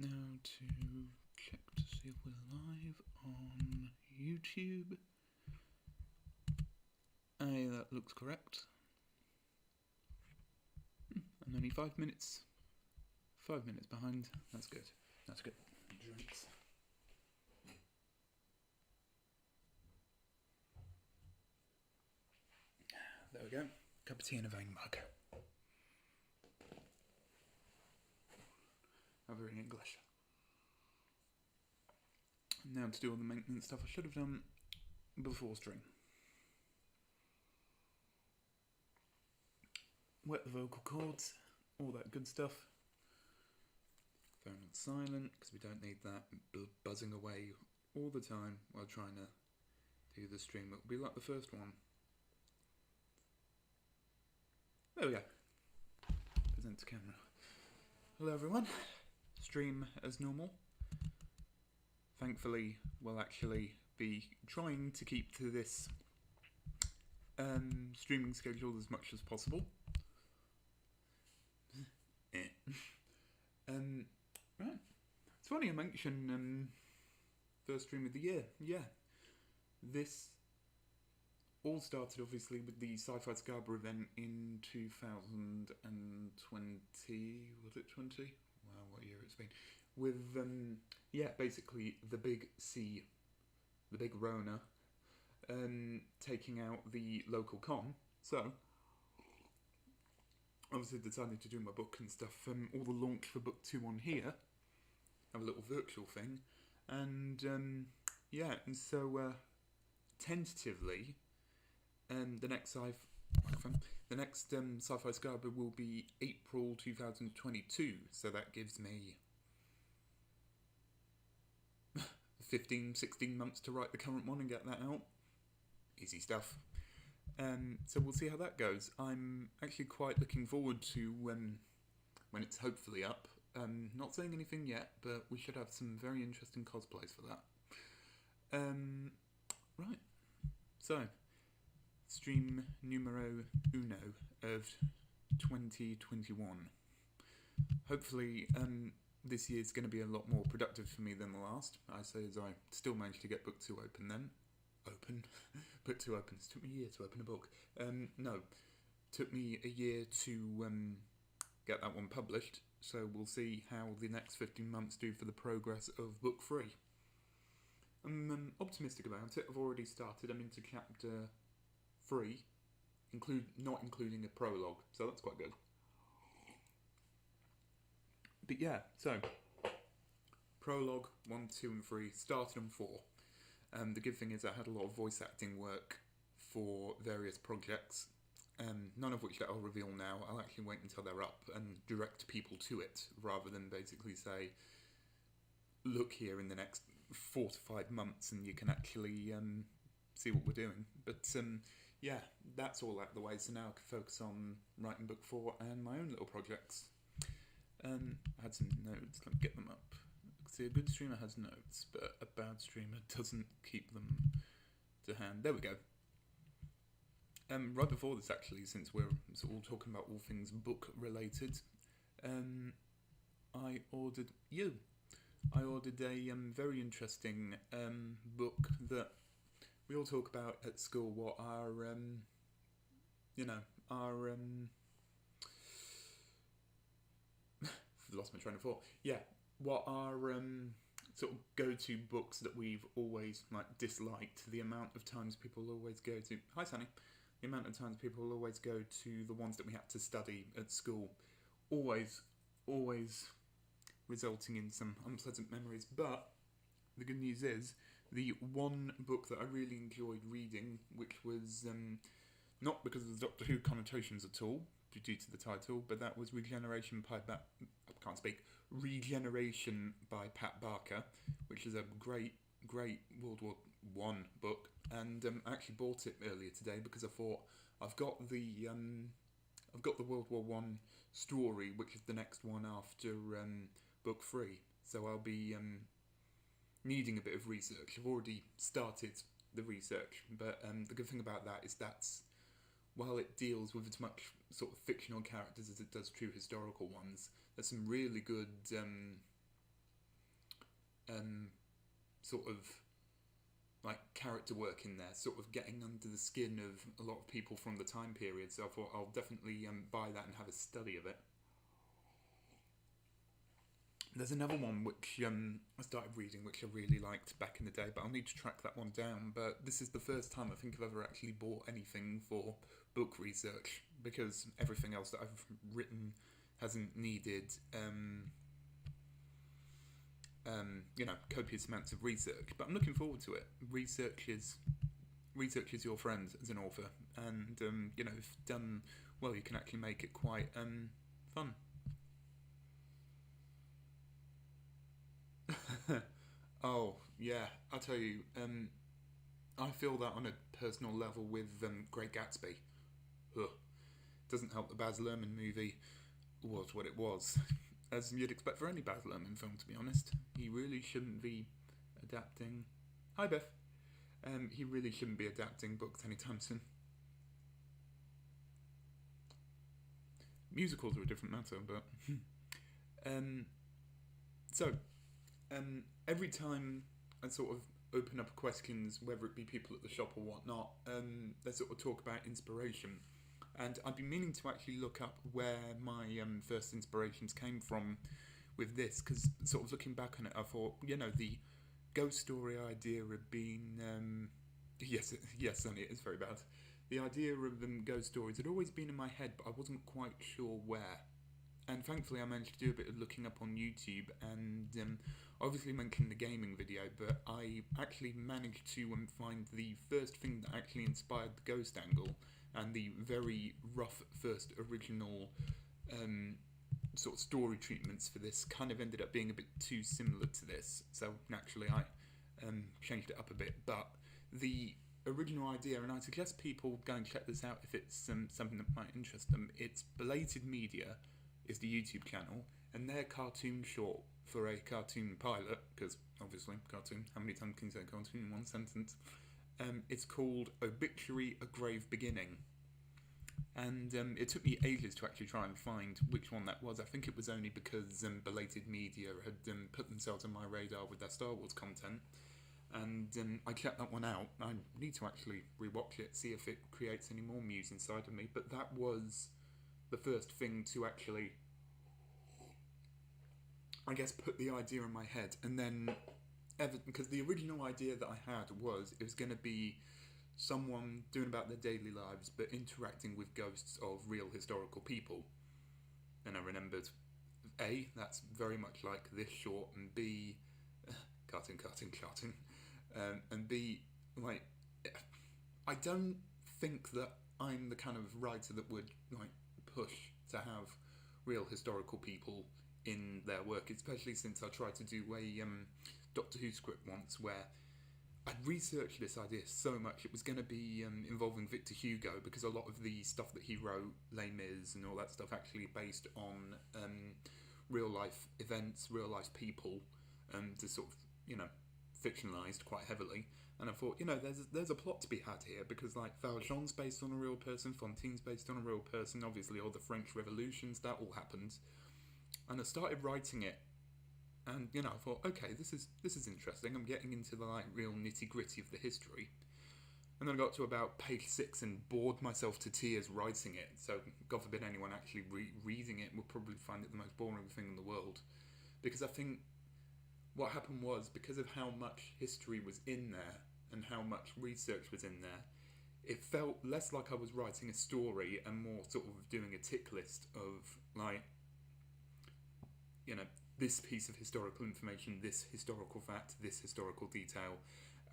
Now to check to see if we're live on YouTube. Aye, that looks correct. I'm only 5 minutes. 5 minutes behind. That's good. That's good. Drinks. There we go. Cup of tea in a vein mug. I'm very English. Now to do all the maintenance stuff I should have done before stream. Wet the vocal cords, all that good stuff. Phone on silent, because we don't need that buzzing away all the time while trying to do the stream. It'll be like the first one. There we go. Present to camera. Hello everyone. Stream as normal. Thankfully, we'll actually be trying to keep to this streaming schedule as much as possible. Right. It's funny I mention first stream of the year. Yeah. This all started obviously with the Sci-Fi Scarborough event in 2020. Was it 20? Wow, what year it's been. With, basically the big C, the big Rona, taking out the local con. So, obviously decided to do my book and stuff, all the launch for book 2 on here, have a little virtual thing, and tentatively, the next Sci-Fi Scarborough will be April 2022, so that gives me 15, 16 months to write the current one and get that out. Easy stuff. So we'll see how that goes. I'm actually quite looking forward to when it's hopefully up. Not saying anything yet, but we should have some very interesting cosplays for that. Right. So, stream numero uno of 2021. Hopefully, this year's going to be a lot more productive for me than the last. I say as I still managed to get book 2 open then. Book 2 open. It took me a year to open a book. Took me a year to get that one published. So we'll see how the next 15 months do for the progress of book 3. I'm optimistic about it. I've already started. I'm into chapter 3, not including a prologue. So that's quite good. But yeah, so prologue 1, 2 and 3 started on 4. The good thing is I had a lot of voice acting work for various projects, none of which I'll reveal now. I'll actually wait until they're up and direct people to it, rather than basically say, look here in the next 4 to 5 months and you can actually see what we're doing. But yeah, that's all out of the way, so now I can focus on writing book 4 and my own little projects. I had some notes, let me get them up. See, a good streamer has notes, but a bad streamer doesn't keep them to hand. There we go. Right before this, actually, since we're all talking about all things book related, I ordered a very interesting book that we all talk about at school. What our I've lost my train of thought. Yeah. What are sort of go-to books that we've always disliked? The amount of times people always go to... Hi, Sunny. The amount of times people always go to the ones that we had to study at school. Always resulting in some unpleasant memories. But the good news is, the one book that I really enjoyed reading, which was not because of the Doctor Who connotations at all, due to the title, but that was Regeneration by Pat Barker, which is a great World War I book, and I actually bought it earlier today because I thought I've got the World War I story, which is the next one after book 3, so I'll be needing a bit of research. I've already started the research, but the good thing about that is that's, while it deals with as much sort of fictional characters as it does true historical ones, there's some really good sort of like character work in there, sort of getting under the skin of a lot of people from the time period. So I thought I'll definitely buy that and have a study of it. There's another one which I started reading, which I really liked back in the day, but I'll need to track that one down. But this is the first time I think I've ever actually bought anything for book research, because everything else that I've written hasn't needed, copious amounts of research. But I'm looking forward to it. Research is your friend as an author, and if done well, you can actually make it quite fun. Oh yeah, I'll tell you. I feel that on a personal level with Great Gatsby. Ugh. Doesn't help the Baz Luhrmann movie was what it was, as you'd expect for any Baz Luhrmann film. To be honest, he really shouldn't be adapting. Hi Beth. He really shouldn't be adapting books anytime soon. Musicals are a different matter, but um, so every time I sort of open up questions, whether it be people at the shop or whatnot, they sort of talk about inspiration. And I've been meaning to actually look up where my first inspirations came from with this, because sort of looking back on it, I thought, the ghost story idea of being... yes, Sonny, it is very bad. The idea of ghost stories had always been in my head, but I wasn't quite sure where. And thankfully I managed to do a bit of looking up on YouTube, and obviously mentioned the gaming video, but I actually managed to find the first thing that actually inspired the ghost angle, and the very rough first original sort of story treatments for this kind of ended up being a bit too similar to this, so naturally I changed it up a bit. But the original idea, and I suggest people go and check this out if it's something that might interest them, it's Belated Media is the YouTube channel, and their cartoon short for a cartoon pilot, because obviously cartoon, how many times can you say cartoon in one sentence? It's called Obituary: A Grave Beginning, and it took me ages to actually try and find which one that was. I think it was only because Belated Media had put themselves on my radar with their Star Wars content, and I checked that one out. I need to actually rewatch it, see if it creates any more muse inside of me, but that was the first thing to actually, I guess, put the idea in my head. And then, because the original idea that I had was it was going to be someone doing about their daily lives but interacting with ghosts of real historical people. And I remembered, A, that's very much like this short, and B, cartoon, and B, like, I don't think that I'm the kind of writer that would like push to have real historical people in their work, especially since I tried to do a Doctor Who script once where I'd researched this idea so much. It was going to be involving Victor Hugo, because a lot of the stuff that he wrote, Les Mis and all that stuff, actually based on real life events, real life people, to sort of, fictionalised quite heavily. And I thought, there's a plot to be had here, because like Valjean's based on a real person, Fontaine's based on a real person, obviously all the French revolutions, that all happened. And I started writing it, and I thought, okay, this is interesting. I'm getting into the like real nitty gritty of the history. And then I got to about page 6 and bored myself to tears writing it. So God forbid anyone actually reading it would probably find it the most boring thing in the world, because I think what happened was, because of how much history was in there and how much research was in there, it felt less like I was writing a story and more sort of doing a tick list of like, this piece of historical information, this historical fact, this historical detail,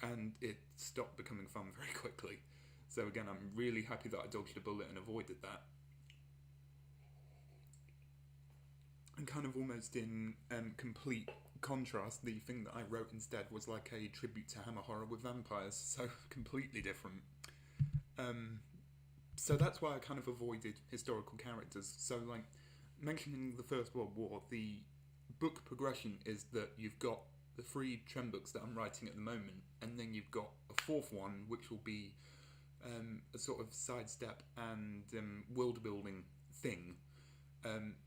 and it stopped becoming fun very quickly. So again, I'm really happy that I dodged a bullet and avoided that. And kind of almost in complete contrast, the thing that I wrote instead was like a tribute to Hammer Horror with vampires, so completely different. So that's why I kind of avoided historical characters. So like, mentioning the First World War, the book progression is that you've got the 3 Trem books that I'm writing at the moment, and then you've got a 4th one, which will be a sort of sidestep and world building thing.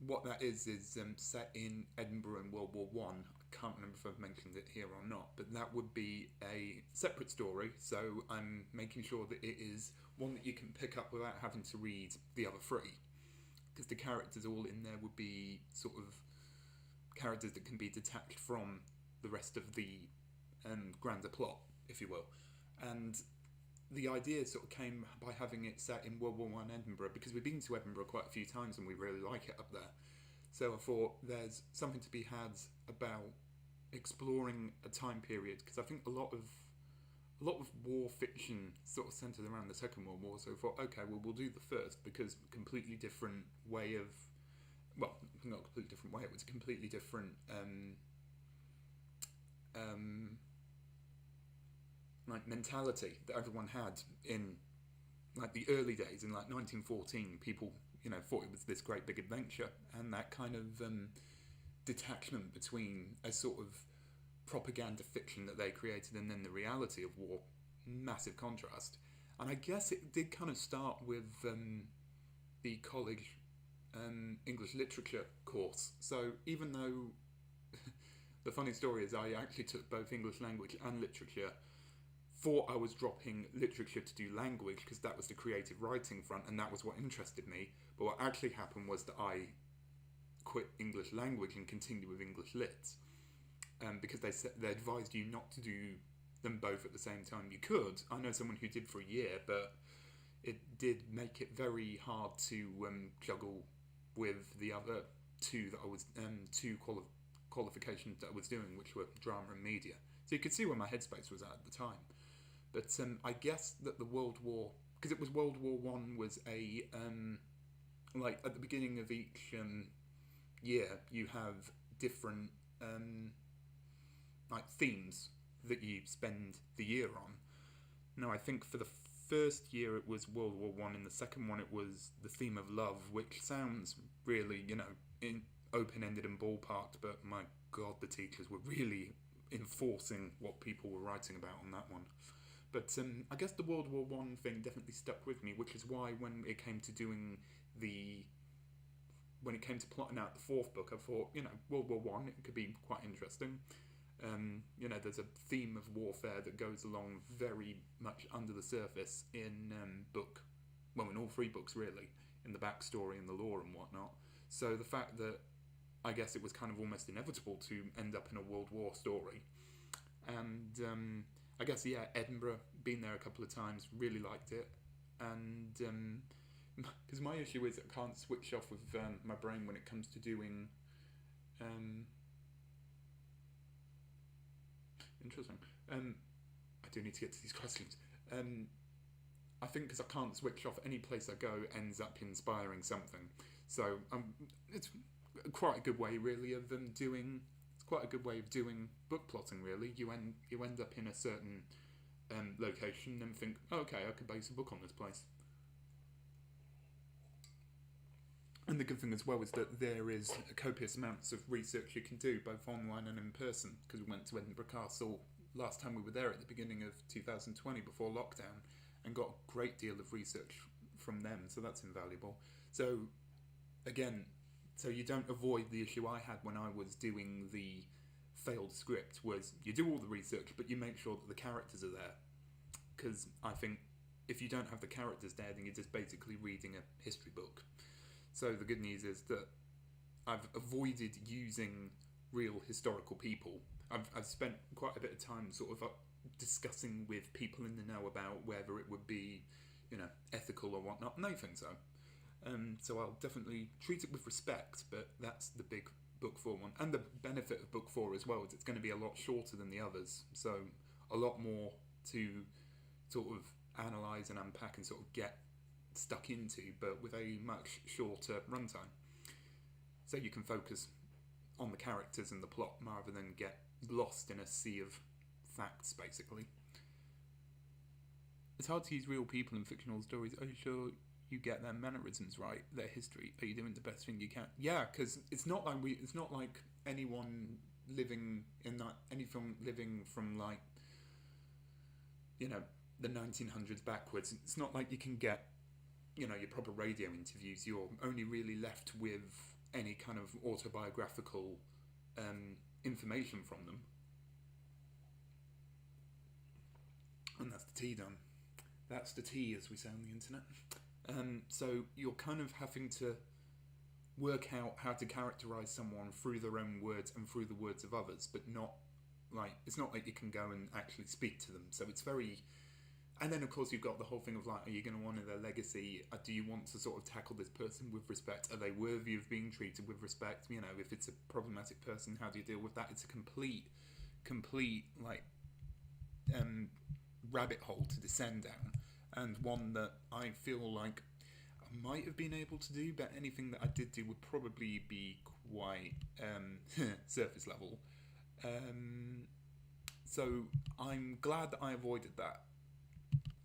What that is set in Edinburgh in World War One. I can't remember if I've mentioned it here or not, but that would be a separate story. So I'm making sure that it is one that you can pick up without having to read the other three, because the characters all in there would be sort of characters that can be detached from the rest of the grander plot, if you will. And the idea sort of came by having it set in World War One Edinburgh, because we've been to Edinburgh quite a few times and we really like it up there. So I thought there's something to be had about exploring a time period, because I think a lot of war fiction sort of centered around the Second World War. So I thought, okay, well, we'll do the first, because completely different way of, well, not a completely different way, it was a completely different like mentality that everyone had in like the early days in like 1914. People, you know, thought it was this great big adventure, and that kind of detachment between a sort of propaganda fiction that they created and then the reality of war, massive contrast. And I guess it did kind of start with the college English literature course. So even though the funny story is I actually took both English language and literature, thought I was dropping literature to do language because that was the creative writing front and that was what interested me. But what actually happened was that I quit English language and continued with English lit, because they advised you not to do them both at the same time. You could. I know someone who did for a year, but it did make it very hard to juggle with the other two that I was qualifications that I was doing, which were drama and media. So you could see where my headspace was at the time. But I guess that the World War, because it was World War One, was a like at the beginning of each year you have different like themes that you spend the year on. Now I think for the first year it was World War One, and the second one it was the theme of love, which sounds really, you know, in open-ended and ballparked, but my god, the teachers were really enforcing what people were writing about on that one. But I guess the World War One thing definitely stuck with me, which is why when it came to plotting out the fourth book, I thought, you know, World War One, it could be quite interesting. You know, there's a theme of warfare that goes along very much under the surface in in all three books really, in the backstory and the lore and whatnot. So the fact that I guess it was kind of almost inevitable to end up in a World War story. And I guess, yeah, Edinburgh, been there a couple of times, really liked it. And because my issue is I can't switch off with my brain when it comes to doing interesting. I do need to get to these questions. I think because I can't switch off, any place I go ends up inspiring something. So it's quite a good way, really, of doing. It's quite a good way of doing book plotting. Really, you end up in a certain location and think, oh, okay, I could base a book on this place. And the good thing as well is that there is copious amounts of research you can do, both online and in person, because we went to Edinburgh Castle last time we were there at the beginning of 2020 before lockdown, and got a great deal of research from them, so that's invaluable. So, again, so you don't avoid the issue I had when I was doing the failed script, was you do all the research, but you make sure that the characters are there. Because I think if you don't have the characters there, then you're just basically reading a history book. So the good news is that I've avoided using real historical people. I've spent quite a bit of time sort of discussing with people in the know about whether it would be, you know, ethical or whatnot, and they think so. So I'll definitely treat it with respect, but that's the big book 4 one. And the benefit of book 4 as well is it's going to be a lot shorter than the others, so a lot more to sort of analyse and unpack and sort of get stuck into, but with a much shorter runtime. So you can focus on the characters and the plot rather than get lost in a sea of facts, basically. It's hard to use real people in fictional stories. Are you sure you get their mannerisms right, their history? Are you doing the best thing you can? Yeah, because it's not like anyone living in that anything living from, like, you know, the 1900s backwards. It's not like you can get your proper radio interviews, you're only really left with any kind of autobiographical information from them. And that's the tea done. That's the tea, as we say on the internet. So you're kind of having to work out how to characterize someone through their own words and through the words of others, but not like, it's not like you can go and actually speak to them. So it's very, and then of course you've got the whole thing of like, are you going to honour their legacy? Do you want to sort of tackle this person with respect? Are they worthy of being treated with respect? If it's a problematic person, how do you deal with that? It's a complete like rabbit hole to descend down, and one that I feel like I might have been able to do, but anything that I did do would probably be quite surface level. So I'm glad that I avoided that,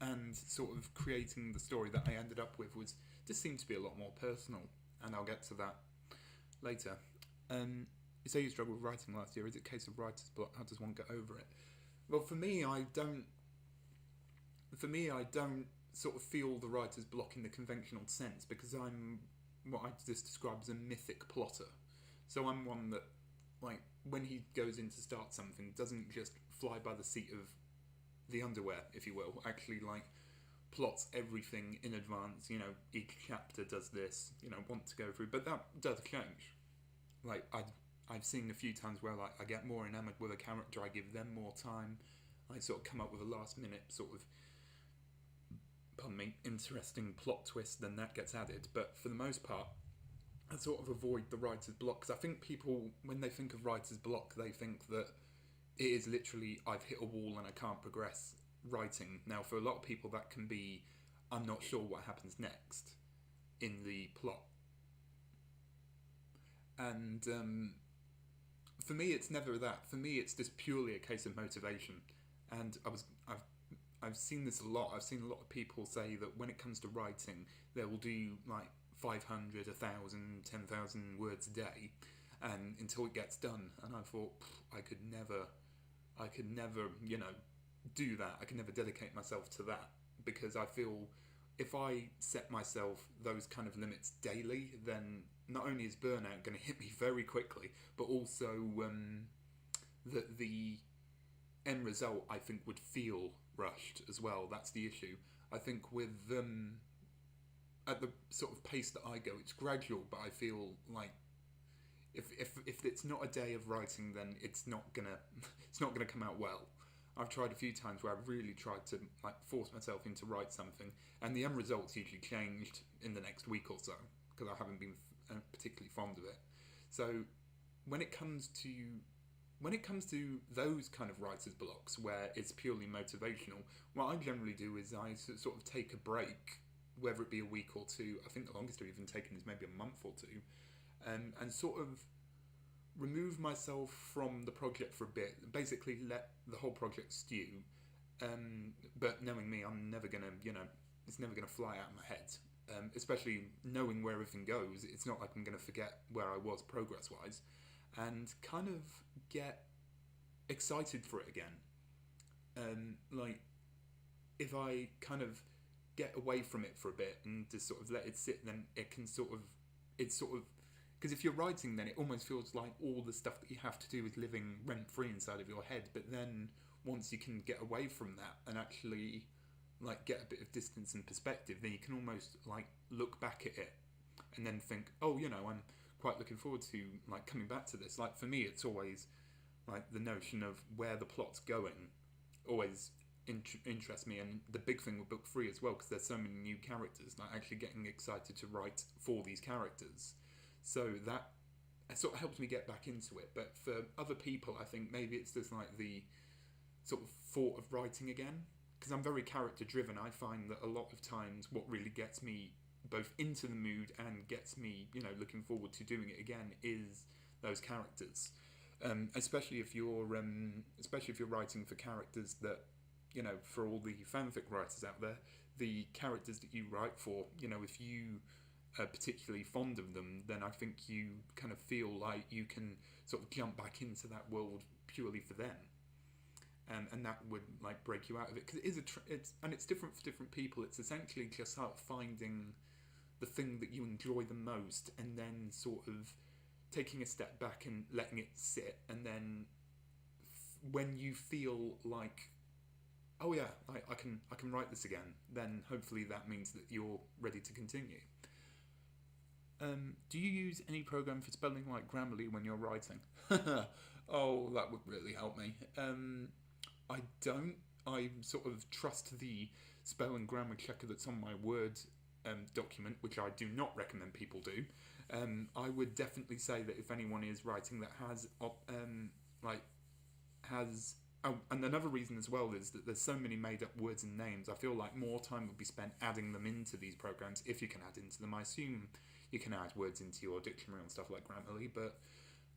and sort of creating the story that I ended up with just seemed to be a lot more personal, and I'll get to that later. You say you struggled with writing last year. Is it a case of writer's block? How does one get over it? Well, for me, I don't sort of feel the writer's block in the conventional sense, because I'm what I just describe as a mythic plotter. So I'm one that, like, when he goes in to start something, doesn't just fly by the seat of the underwear, if you will. Actually, like, plots everything in advance. Each chapter does this. Want to go through, but that does change. Like, I've seen a few times where, like, I get more enamoured with a character, I give them more time, I sort of come up with a last minute sort of, interesting plot twist, then that gets added. But for the most part, I sort of avoid the writer's block, because I think people, when they think of writer's block, they think that it is literally, I've hit a wall and I can't progress writing. Now, for a lot of people, that can be, I'm not sure what happens next in the plot. And for me, it's never that. For me, it's just purely a case of motivation. And I've seen this a lot. I've seen a lot of people say that when it comes to writing, they will do like 500, 1,000, 10,000 words a day, and until it gets done. And I thought, I could never, do that. I could never dedicate myself to that, because I feel if I set myself those kind of limits daily, then not only is burnout going to hit me very quickly, but also that the end result, I think, would feel rushed as well. That's the issue. I think with at the sort of pace that I go, it's gradual, but I feel like if it's not a day of writing, then it's not gonna come out well. I've tried a few times where I've really tried to like force myself into write something, and the end result's usually changed in the next week or so, because I haven't been particularly fond of it. So when it comes to those kind of writer's blocks where it's purely motivational, what I generally do is I sort of take a break, whether it be a week or two. I think the longest I've even taken is maybe a month or two, and sort of remove myself from the project for a bit, basically let the whole project stew, but knowing me, I'm never gonna, it's never gonna fly out of my head, especially knowing where everything goes. It's not like I'm gonna forget where I was progress-wise, and kind of get excited for it again. Like, if I kind of get away from it for a bit and just sort of let it sit, then it's sort of, because if you're writing, then it almost feels like all the stuff that you have to do is living rent-free inside of your head. But then once you can get away from that and actually like get a bit of distance and perspective, then you can almost like look back at it and then think, oh, I'm quite looking forward to like coming back to this. Like, for me, it's always like the notion of where the plot's going always interests me, and the big thing with book 3 as well, because there's so many new characters, like actually getting excited to write for these characters. So that sort of helps me get back into it. But for other people, I think maybe it's just like the sort of thought of writing again, because I'm very character driven. I find that a lot of times what really gets me both into the mood and gets me, looking forward to doing it again is those characters. Especially if you're writing for characters that, for all the fanfic writers out there, the characters that you write for, if you are particularly fond of them, then I think you kind of feel like you can sort of jump back into that world purely for them. and that would like break you out of it, because it is it's different for different people. It's essentially just like finding the thing that you enjoy the most, and then sort of taking a step back and letting it sit, and then when you feel like, oh yeah, I can write this again, then hopefully that means that you're ready to continue. Do you use any program for spelling like Grammarly when you're writing? Oh, that would really help me. I don't. I sort of trust the spell and grammar checker that's on my Word document, which I do not recommend people do. I would definitely say that if anyone is writing that has and another reason as well is that there's so many made up words and names. I feel like more time would be spent adding them into these programs, if you can add into them. I assume you can add words into your dictionary and stuff like Grammarly, but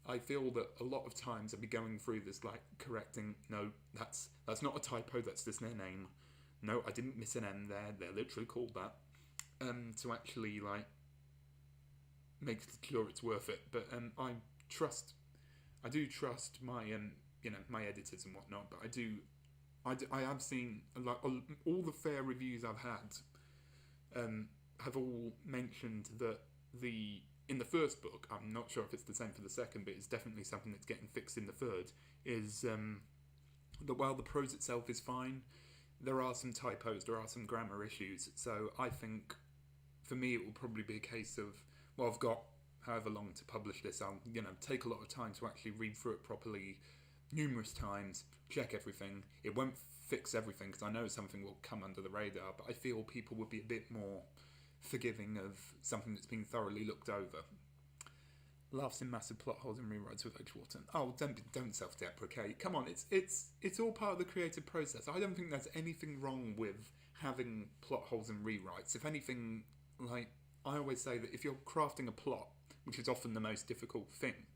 I feel that a lot of times I'd be going through this, like, correcting, no, that's not a typo, that's just their name. No, I didn't miss an N there, they're literally called that. To actually, like, make sure it's worth it. But I do trust my my editors and whatnot. But I have seen, like, all the fair reviews I've had have all mentioned that in the first book, I'm not sure if it's the same for the second, but it's definitely something that's getting fixed in the third, is that while the prose itself is fine, there are some typos, there are some grammar issues. So I think, for me, it will probably be a case of, well, I've got however long to publish this, I'll, take a lot of time to actually read through it properly, numerous times, check everything. It won't fix everything, because I know something will come under the radar, but I feel people would be a bit more forgiving of something that's been thoroughly looked over. Laughs in massive plot holes and rewrites with Edgewater. Oh, don't self-deprecate. Come on, it's all part of the creative process. I don't think there's anything wrong with having plot holes and rewrites. If anything, like, I always say that if you're crafting a plot, which is often the most difficult thing,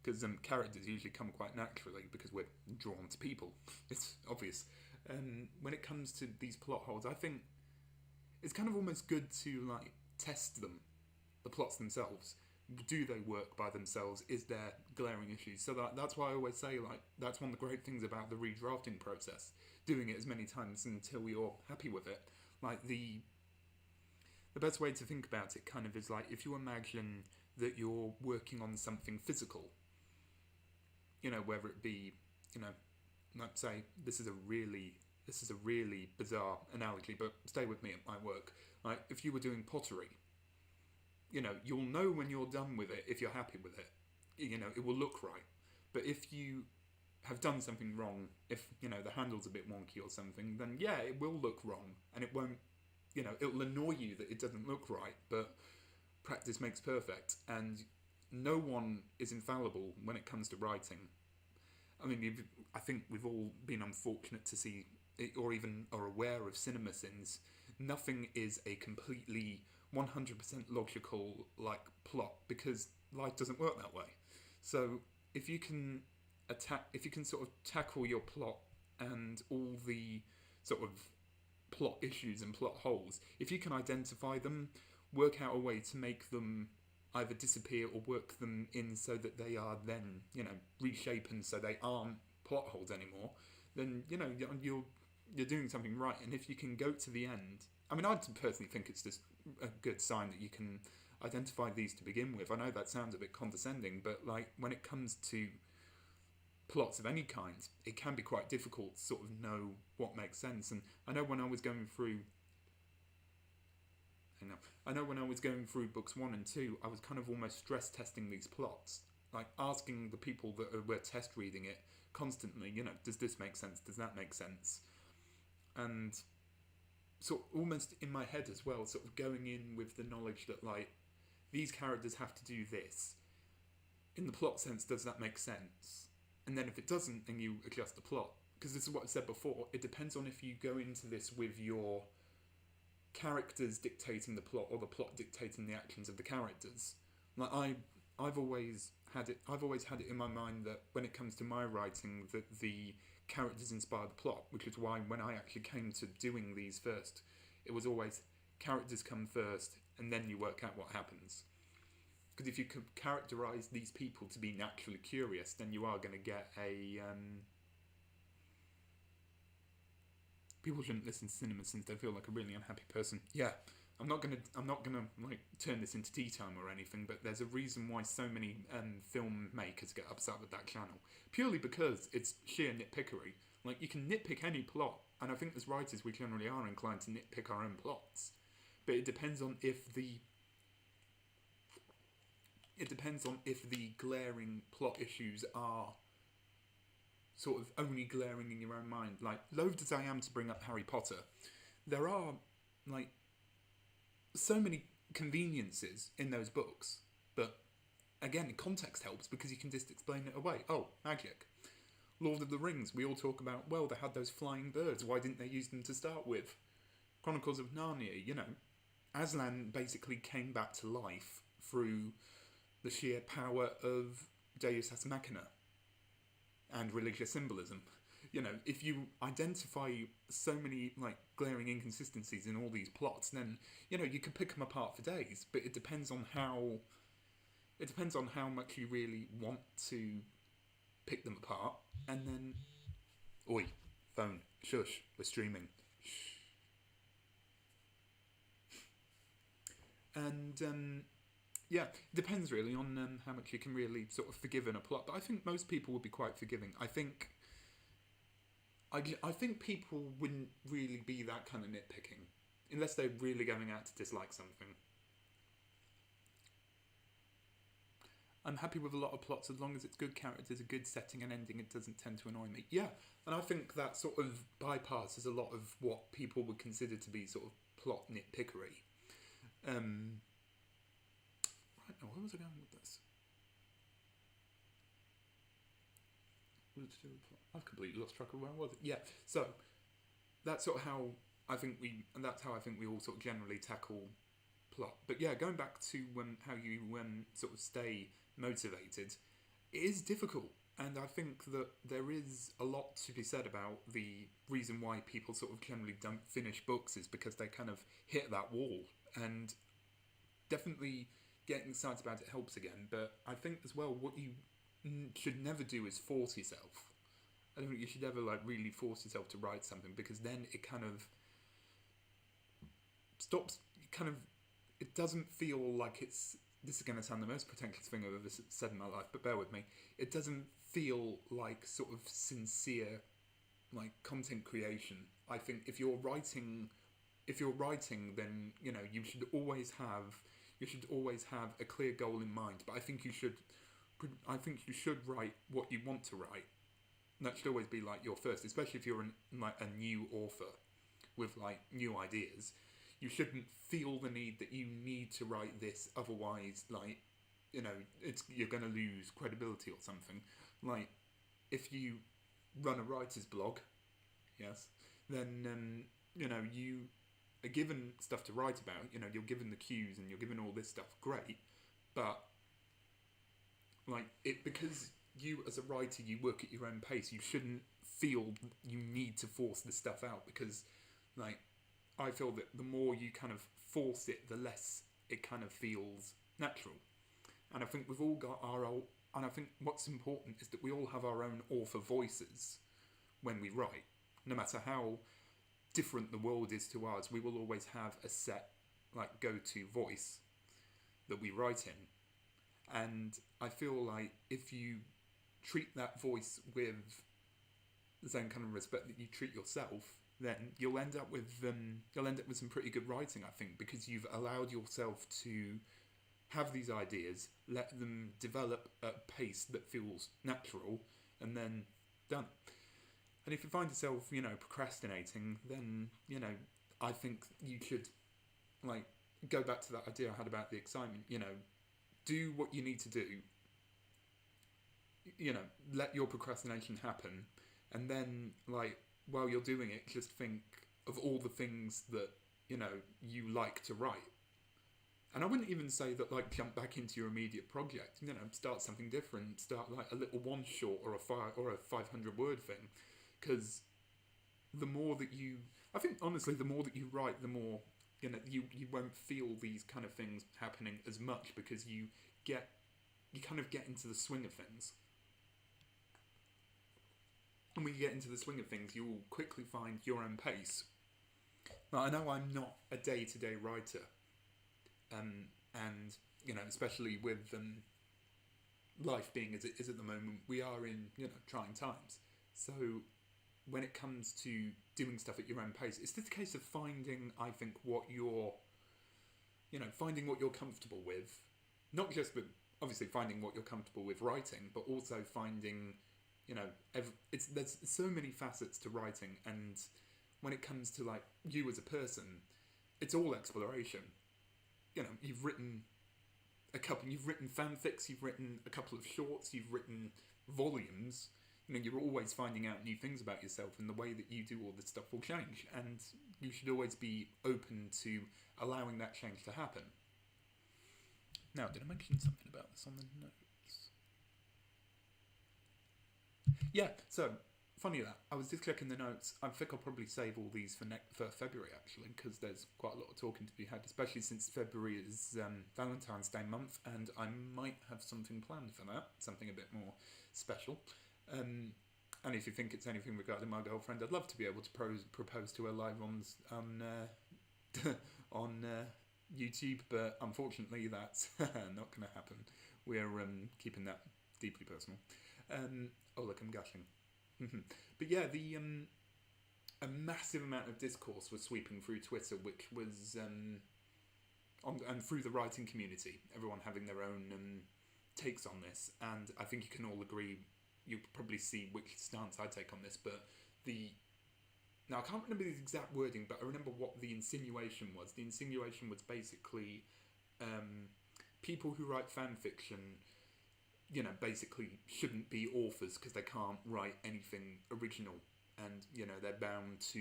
because characters usually come quite naturally because we're drawn to people. It's obvious. When it comes to these plot holes, I think it's kind of almost good to, like, test them, the plots themselves. Do they work by themselves? Is there glaring issues? So that's why I always say, like, that's one of the great things about the redrafting process. Doing it as many times until you're happy with it. Like, the best way to think about it kind of is like, if you imagine that you're working on something physical, whether it be, let's say, this is a really bizarre analogy, but stay with me, it might work. Like, if you were doing pottery, you'll know when you're done with it if you're happy with it. It will look right. But if you have done something wrong, if, the handle's a bit wonky or something, then yeah, it will look wrong, and it won't, it'll annoy you that it doesn't look right, but practice makes perfect, and no one is infallible when it comes to writing. I mean, I think we've all been unfortunate to see, or even are aware of, cinema sins. Nothing is a completely 100% logical, like, plot, because life doesn't work that way. So if you can sort of tackle your plot and all the sort of plot issues and plot holes, if you can identify them, work out a way to make them either disappear or work them in so that they are then, reshapen so they aren't plot holes anymore, then, you're doing something right. And if you can go to the end, I mean, I personally think it's just a good sign that you can identify these to begin with. I know that sounds a bit condescending, but, like, when it comes to plots of any kind, it can be quite difficult to sort of know what makes sense. And I know when I was going through books 1 and 2, I was kind of almost stress testing these plots, like asking the people that were test reading it constantly, does this make sense? Does that make sense? And sort of almost in my head as well, sort of going in with the knowledge that, like, these characters have to do this. In the plot sense, does that make sense? And then if it doesn't, then you adjust the plot. Because this is what I said before, it depends on if you go into this with your characters dictating the plot or the plot dictating the actions of the characters. Like, I've always had it in my mind that when it comes to my writing, that the characters inspire the plot, which is why when I actually came to doing these first, it was always characters come first and then you work out what happens. Because if you could characterize these people to be naturally curious, then you are going to get a People shouldn't listen to cinema since they feel like a really unhappy person. Yeah, I'm not gonna like turn this into tea time or anything, but there's a reason why so many filmmakers get upset with that channel. Purely because it's sheer nitpickery. Like, you can nitpick any plot, and I think as writers we generally are inclined to nitpick our own plots. But it depends on if the glaring plot issues are sort of only glaring in your own mind. Like, loathed as I am to bring up Harry Potter, there are like so many conveniences in those books, but again, context helps because you can just explain it away. Oh, magic. Lord of the Rings, we all talk about, well, they had those flying birds, why didn't they use them to start with? Chronicles of Narnia, you know, Aslan basically came back to life through the sheer power of Deus Ex Machina and religious symbolism. You know, if you identify so many like glaring inconsistencies in all these plots, then you know you could pick them apart for days. But it depends on how much you really want to pick them apart. And then, oi, phone, shush, we're streaming. And yeah, it depends really on how much you can really sort of forgive in a plot. But I think most people would be quite forgiving. I think people wouldn't really be that kind of nitpicking unless they're really going out to dislike something. I'm happy with a lot of plots as long as it's good characters, a good setting and ending. It doesn't tend to annoy me. Yeah, and I think that sort of bypasses a lot of what people would consider to be sort of plot nitpickery. Right now, where was I going with this? I've completely lost track of where I was. Yeah, so that's sort of how I think we all sort of generally tackle plot. But yeah, going back to how you sort of stay motivated, it is difficult, and I think that there is a lot to be said about the reason why people sort of generally don't finish books is because they kind of hit that wall, and definitely getting excited about it helps again. But I think as well, what you should never do is force yourself. I don't think you should ever like really force yourself to write something, because then it kind of stops. It doesn't feel like it's. This is going to sound the most pretentious thing I've ever said in my life, but bear with me. It doesn't feel like sort of sincere, like content creation. I think if you're writing, then you know you should always have a clear goal in mind. But I think you should write what you want to write. And that should always be like your first, especially if you're a new author with like new ideas. You shouldn't feel the need that you need to write this, otherwise, like, you know, you're going to lose credibility or something. Like, if you run a writer's blog, yes, then you know you are given stuff to write about. You know, you're given the cues and you're given all this stuff. Great, but like because you as a writer, you work at your own pace. You shouldn't feel you need to force this stuff out, because like I feel that the more you kind of force it, the less it kind of feels natural. And I think we've all got our own, and I think what's important is that we all have our own author voices when we write. No matter how different the world is to ours, we will always have a set like go-to voice that we write in. And I feel like if you treat that voice with the same kind of respect that you treat yourself, then you'll end up with some pretty good writing, I think, because you've allowed yourself to have these ideas, let them develop at a pace that feels natural, and then done. And if you find yourself, you know, procrastinating, then, you know, I think you should like go back to that idea I had about the excitement. You know, do what you need to do. You know, let your procrastination happen, and then like while you're doing it, just think of all the things that, you know, you like to write. And I wouldn't even say that like jump back into your immediate project. You know, start something different. Start like a little one short or a 500 word thing, because the more that you, I think honestly, the more that you write, the more, you know, you won't feel these kind of things happening as much, because you kind of get into the swing of things. And when you get into the swing of things, you'll quickly find your own pace. Now, I know I'm not a day-to-day writer, and especially with life being as it is at the moment, we are in trying times. So when it comes to doing stuff at your own pace, it's just a case of finding, I think, finding what you're comfortable with, not just with obviously finding what you're comfortable with writing, but also finding, there's so many facets to writing, and when it comes to like you as a person, it's all exploration. You've written fanfics, you've written a couple of shorts, you've written volumes. You're always finding out new things about yourself, and the way that you do all this stuff will change, and you should always be open to allowing that change to happen. Now, did I mention something about this on the notes? Yeah, so, funny that, I was just checking the notes. I think I'll probably save all these for February, actually, because there's quite a lot of talking to be had, especially since February is Valentine's Day month, and I might have something planned for that, something a bit more special. And if you think it's anything regarding my girlfriend, I'd love to be able to propose to her live on YouTube, but unfortunately that's not going to happen. We're keeping that deeply personal. Oh look, I'm gushing. But yeah, a massive amount of discourse was sweeping through Twitter, which was and through the writing community, everyone having their own takes on this, and I think you can all agree. You'll probably see which stance I take on this, but now I can't remember the exact wording, but I remember what the insinuation was. The insinuation was basically people who write fan fiction, basically shouldn't be authors because they can't write anything original, and they're bound to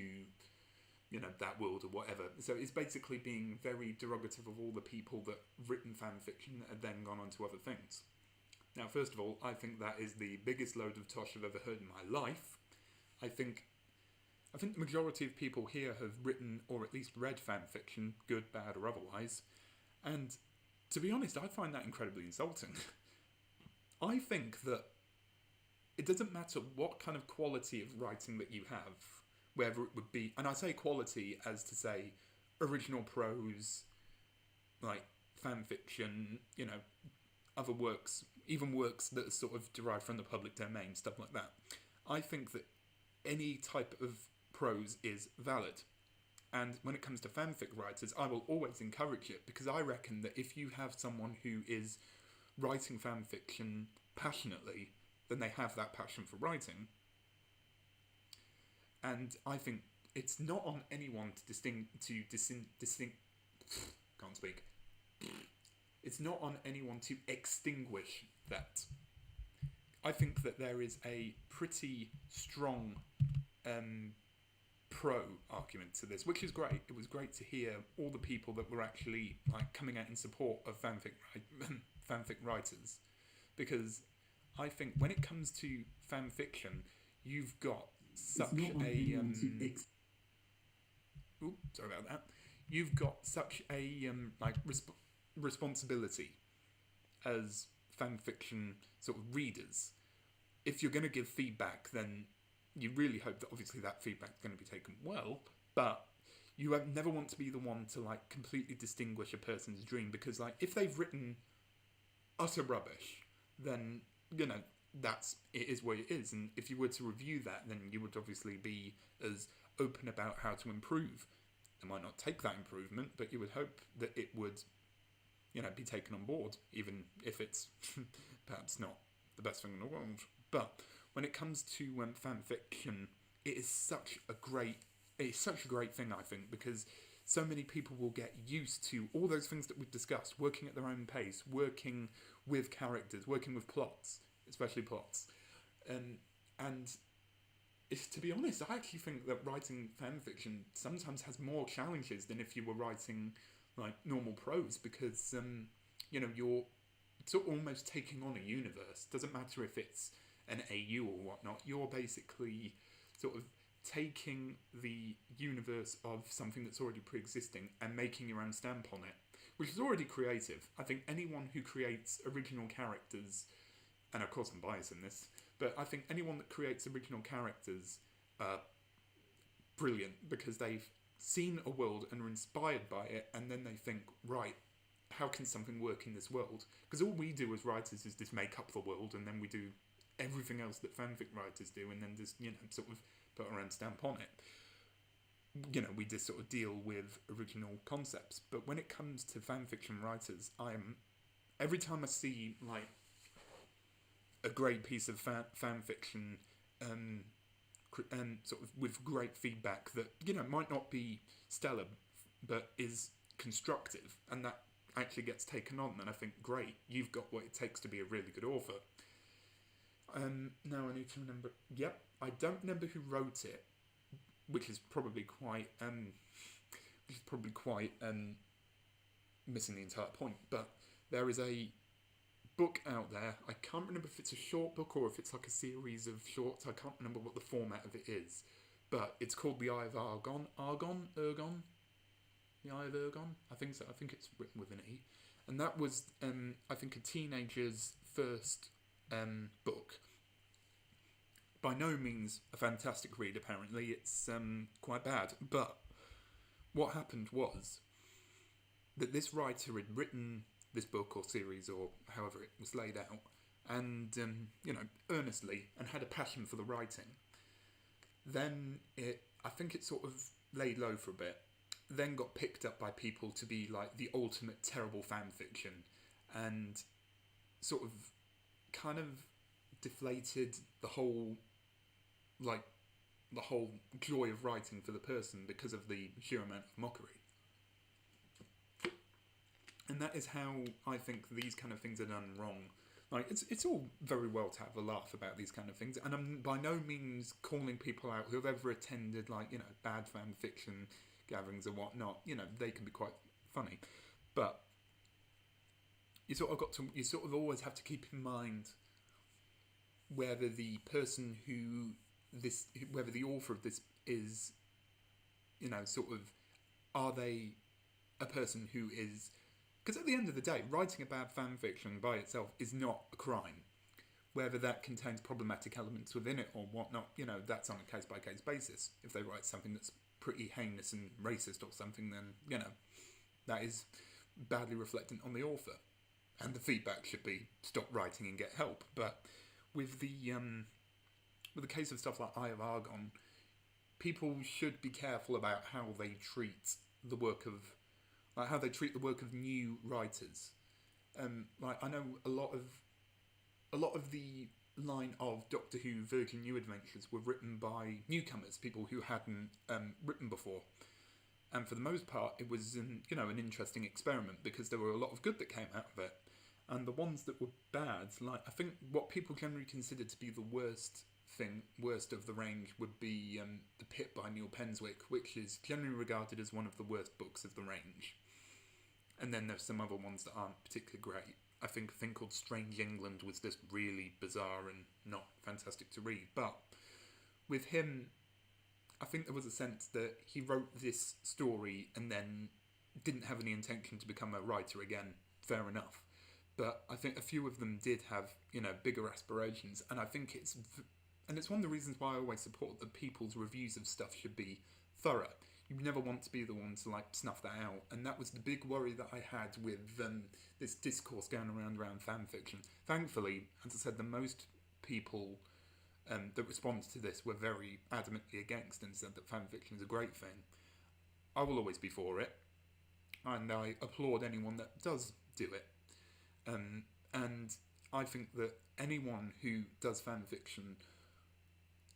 that world or whatever. So it's basically being very derogative of all the people that have written fan fiction and then gone on to other things. Now, first of all, I think that is the biggest load of tosh I've ever heard in my life. I think the majority of people here have written or at least read fan fiction, good, bad, or otherwise. And to be honest, I find that incredibly insulting. I think that it doesn't matter what kind of quality of writing that you have, whether it would be, and I say quality as to say original prose, like fan fiction, other works, even works that are sort of derived from the public domain, stuff like that. I think that any type of prose is valid. And when it comes to fanfic writers, I will always encourage it, because I reckon that if you have someone who is writing fanfiction passionately, then they have that passion for writing. And I think it's not on anyone can't speak. It's not on anyone to extinguish that. I think that there is a pretty strong pro argument to this, which is great. It was great to hear all the people that were actually coming out in support of fanfic writers, because I think when it comes to fan fiction, you've got such sorry about that. You've got such a responsibility as fan fiction sort of readers. If you're going to give feedback, then you really hope that obviously that feedback is going to be taken well, but you never want to be the one to completely distinguish a person's dream, because if they've written utter rubbish, then it is what it is. And if you were to review that, then you would obviously be as open about how to improve. They might not take that improvement, but you would hope that it would be taken on board, even if it's perhaps not the best thing in the world. But when it comes to fan fiction, it is such a great thing, I think, because so many people will get used to all those things that we've discussed, working at their own pace, working with characters, working with plots, especially plots. And if, to be honest, I actually think that writing fan fiction sometimes has more challenges than if you were writing normal prose, because you're sort of almost taking on a universe. Doesn't matter if it's an AU or whatnot, you're basically sort of taking the universe of something that's already pre-existing and making your own stamp on it, which is already creative. I think anyone who creates original characters and of course I'm biased in this, but I think anyone that creates original characters are brilliant because they've seen a world and are inspired by it, and then they think, right, how can something work in this world? Because all we do as writers is just make up the world, and then we do everything else that fanfic writers do, and then just, sort of put our own stamp on it. We just sort of deal with original concepts. But when it comes to fanfiction writers, every time I see like a great piece of fan fiction, and sort of with great feedback that might not be stellar, but is constructive, and that actually gets taken on, then I think, great, you've got what it takes to be a really good author. Now I need to remember. Yep, I don't remember who wrote it, which is probably quite missing the entire point. But there is a book out there. I can't remember if it's a short book or if it's like a series of shorts. I can't remember what the format of it is, but it's called The Eye of Argon. Ergon. The Eye of Ergon. I think so. I think it's written with an E, and that was I think a teenager's first book. By no means a fantastic read, apparently. It's quite bad. But what happened was that this writer had written this book or series or however it was laid out, and, earnestly, and had a passion for the writing. Then I think it sort of laid low for a bit, then got picked up by people to be like the ultimate terrible fan fiction, and sort of kind of deflated the whole joy of writing for the person because of the sheer amount of mockery. And that is how I think these kind of things are done wrong. Like, it's all very well to have a laugh about these kind of things, and I'm by no means calling people out who have ever attended, bad fan fiction gatherings or whatnot. They can be quite funny. But you sort of always have to keep in mind whether the person whether the author of this is, are they a person who is... Because at the end of the day, writing a bad fan fiction by itself is not a crime. Whether that contains problematic elements within it or whatnot, that's on a case-by-case basis. If they write something that's pretty heinous and racist or something, then, that is badly reflectant on the author. And the feedback should be stop writing and get help. But with the case of stuff like Eye of Argon, people should be careful about how they treat the work of new writers. I know a lot of the line of Doctor Who Virgin New Adventures were written by newcomers, people who hadn't written before, and for the most part, it was an interesting experiment because there were a lot of good that came out of it, and the ones that were bad, I think what people generally consider to be the worst of the range would be The Pit by Neil Penswick, which is generally regarded as one of the worst books of the range. And then there's some other ones that aren't particularly great. I think a thing called Strange England was just really bizarre and not fantastic to read. But with him, I think there was a sense that he wrote this story and then didn't have any intention to become a writer again. Fair enough. But I think a few of them did have, bigger aspirations. And I think it's one of the reasons why I always support that people's reviews of stuff should be thorough. You never want to be the one to snuff that out, and that was the big worry that I had with this discourse going around fan fiction. Thankfully, as I said, the most people that responded to this were very adamantly against and said that fan fiction is a great thing. I will always be for it, and I applaud anyone that does do it. And I think that anyone who does fan fiction,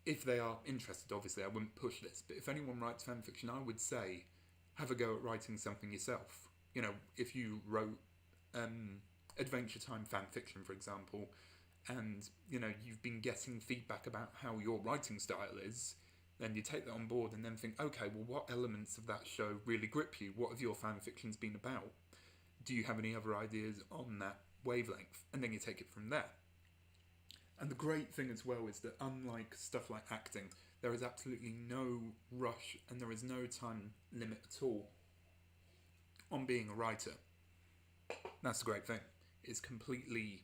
if they are interested, obviously, I wouldn't push this, but if anyone writes fanfiction, I would say, have a go at writing something yourself. If you wrote Adventure Time fanfiction, for example, and, you've been getting feedback about how your writing style is, then you take that on board and then think, okay, well, what elements of that show really grip you? What have your fanfictions been about? Do you have any other ideas on that wavelength? And then you take it from there. And the great thing as well is that unlike stuff like acting, there is absolutely no rush and there is no time limit at all on being a writer. That's the great thing. It's completely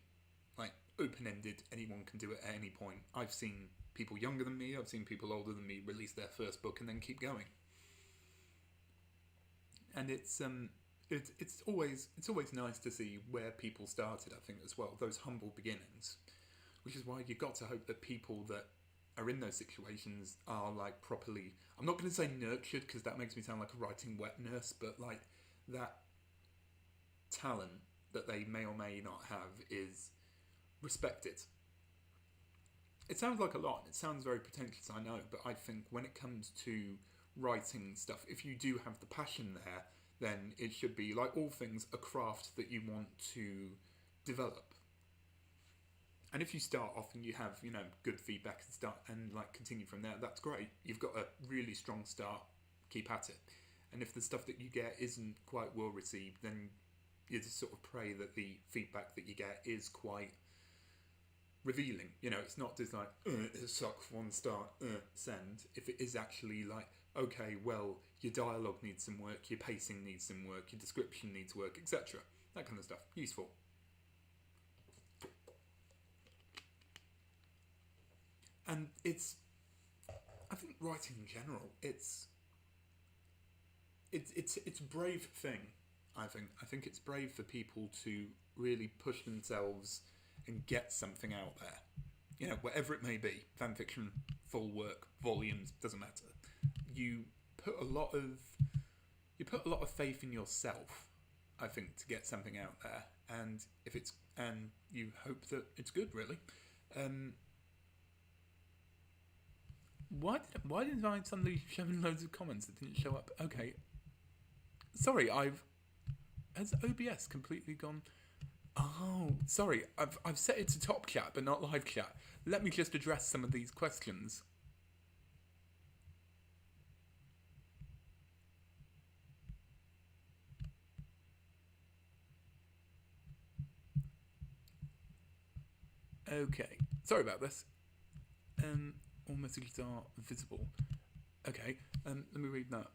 open-ended. Anyone can do it at any point. I've seen people younger than me, I've seen people older than me release their first book and then keep going. And it's always nice to see where people started, I think, as well, those humble beginnings, which is why you've got to hope that people that are in those situations are like properly, I'm not going to say nurtured because that makes me sound like a writing wet nurse, but like that talent that they may or may not have is respected. It sounds like a lot, and it sounds very pretentious, I know, but I think when it comes to writing stuff, if you do have the passion there, then it should be, like all things, a craft that you want to develop. And if you start off and you have, good feedback and start and like continue from there, that's great. You've got a really strong start. Keep at it. And if the stuff that you get isn't quite well received, then you just sort of pray that the feedback that you get is quite revealing. It's not just like, it sucks, 1 star, send. If it is actually like, okay, well, your dialogue needs some work, your pacing needs some work, your description needs work, etc. That kind of stuff. Useful. And I think writing in general, it's a brave thing. I think it's brave for people to really push themselves and get something out there. Whatever it may be, fan fiction, full work, volumes, doesn't matter. You put a lot of faith in yourself, I think, to get something out there, and you hope that it's good, really. Why did I suddenly show loads of comments that didn't show up? Okay, sorry, has OBS completely gone? Oh, sorry, I've set it to top chat but not live chat. Let me just address some of these questions. Okay, sorry about this. All messages are visible. Okay, let me read that.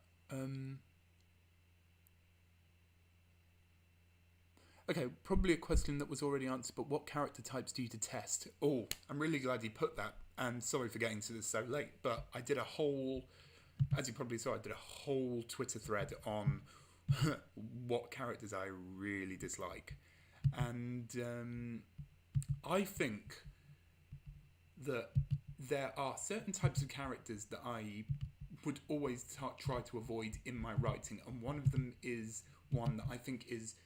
Okay, probably a question that was already answered, but what character types do you detest? Oh, I'm really glad you put that, and sorry for getting to this so late, but I did a whole, as you probably saw, I did a whole Twitter thread on what characters I really dislike. And I think that there are certain types of characters that I would always try to avoid in my writing, and one of them is one that I think is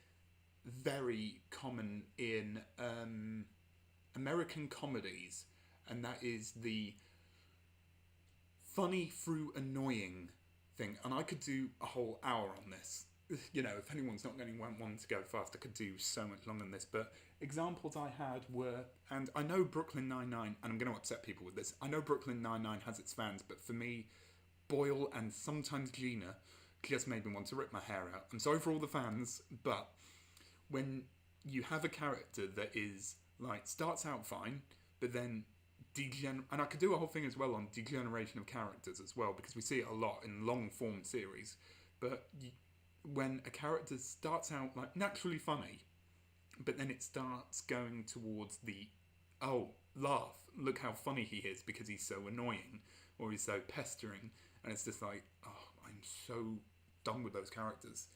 very common in American comedies, and that is the funny through annoying thing. And I could do a whole hour on this. If anyone's not going to want one to go fast, I could do so much longer than this. But examples I had were, and I know Brooklyn Nine-Nine, and I'm going to upset people with this, I know Brooklyn Nine-Nine has its fans, but for me, Boyle and sometimes Gina just made me want to rip my hair out. I'm sorry for all the fans, but when you have a character that is like starts out fine, but then and I could do a whole thing as well on degeneration of characters as well, because we see it a lot in long form series. But when a character starts out like naturally funny, but then it starts going towards the laugh, look how funny he is because he's so annoying or he's so pestering, and it's just like, I'm so done with those characters.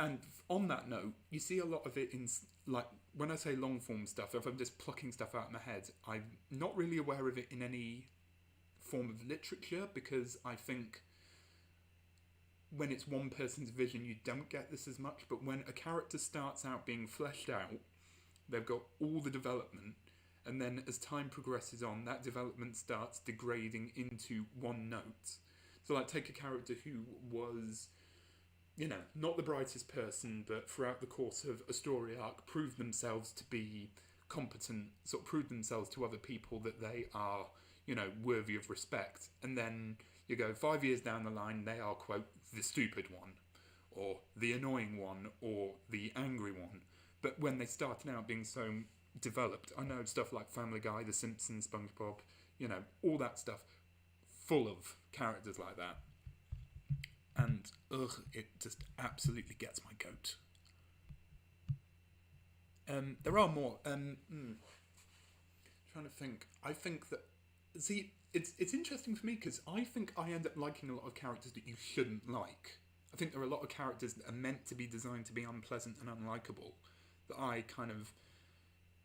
And on that note, you see a lot of it in, like, when I say long form stuff, if I'm just plucking stuff out of my head, I'm not really aware of it in any form of literature, because I think when it's one person's vision, you don't get this as much. But when a character starts out being fleshed out, they've got all the development, and then as time progresses on, that development starts degrading into one note. So, like, take a character who was, not the brightest person, but throughout the course of a story arc, proved themselves to be competent, sort of proved themselves to other people that they are, worthy of respect. And then you go 5 years down the line, they are, quote, the stupid one, or the annoying one, or the angry one. But when they started out being so developed, I know stuff like Family Guy, The Simpsons, SpongeBob, all that stuff, full of characters like that. And, it just absolutely gets my goat. There are more. Trying to think. I think that see, it's interesting for me because I think I end up liking a lot of characters that you shouldn't like. I think there are a lot of characters that are meant to be designed to be unpleasant and unlikable that I kind of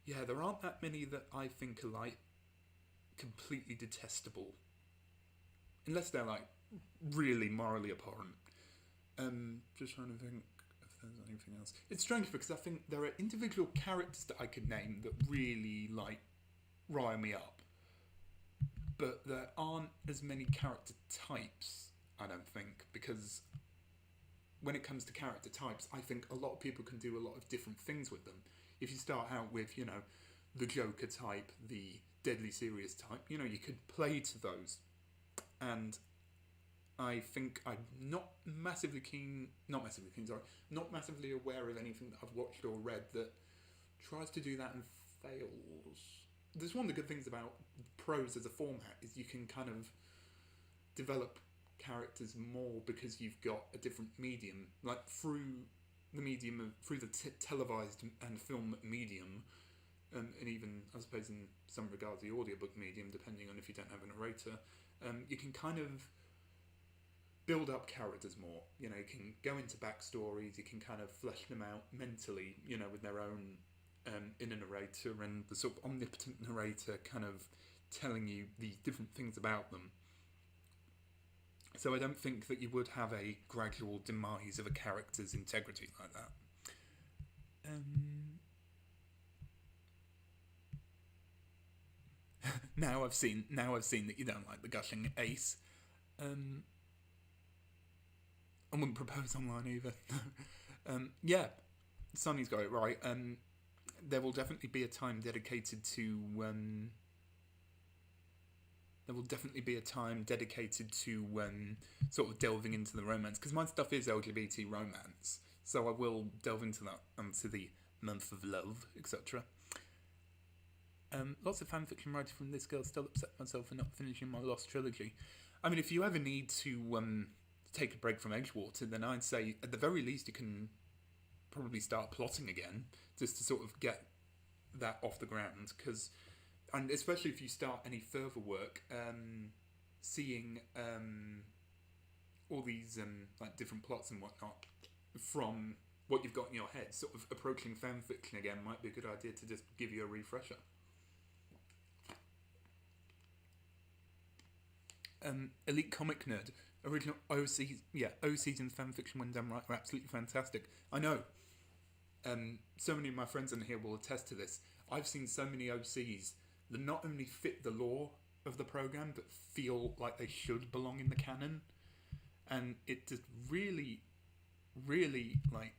there aren't that many that I think are like completely detestable unless they're like really morally abhorrent. Just trying to think if there's anything else. It's strange because I think there are individual characters that I could name that really like rile me up, but there aren't as many character types. I don't think because when it comes to character types, I think a lot of people can do a lot of different things with them. If you start out with the Joker type, the deadly serious type, you could play to those, and I think I'm not massively aware of anything that I've watched or read that tries to do that and fails. There's one of the good things about prose as a format is you can kind of develop characters more because you've got a different medium, like through the televised and film medium, and even I suppose in some regards the audiobook medium, depending on if you don't have a narrator, you can kind of build up characters more. You can go into backstories, you can kind of flesh them out mentally, with their own inner narrator and the sort of omnipotent narrator kind of telling you these different things about them. So I don't think that you would have a gradual demise of a character's integrity like that. Now I've seen that you don't like the gushing ace. I wouldn't propose online either. Yeah, Sonny's got it right. There will definitely be a time dedicated to sort of delving into the romance, because my stuff is LGBT romance, so I will delve into that onto the month of love, etc. Lots of fanfiction writing from this girl. Still upset myself for not finishing my Lost trilogy. I mean, if you ever need to take a break from Edgewater, then I'd say at the very least you can probably start plotting again, just to sort of get that off the ground, and especially if you start any further work, seeing all these like different plots and whatnot from what you've got in your head, sort of approaching fanfiction again might be a good idea to just give you a refresher. Elite Comic Nerd, original OCs and fanfiction when done right are absolutely fantastic. I know. So many of my friends in here will attest to this. I've seen so many OCs that not only fit the lore of the program, but feel like they should belong in the canon, and it just really, really like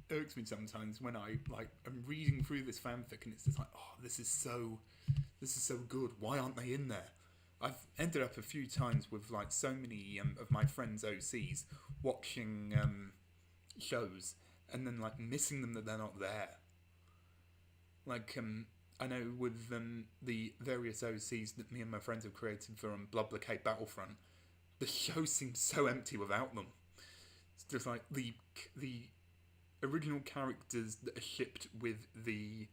irks me sometimes when I'm reading through this fanfic and it's just like, oh, this is so good. Why aren't they in there? I've ended up a few times with like so many of my friends' OCs watching shows and then like missing them that they're not there. Like I know with the various OCs that me and my friends have created for Bloodblocade Battlefront, the show seems so empty without them. It's just like the original characters that are shipped with the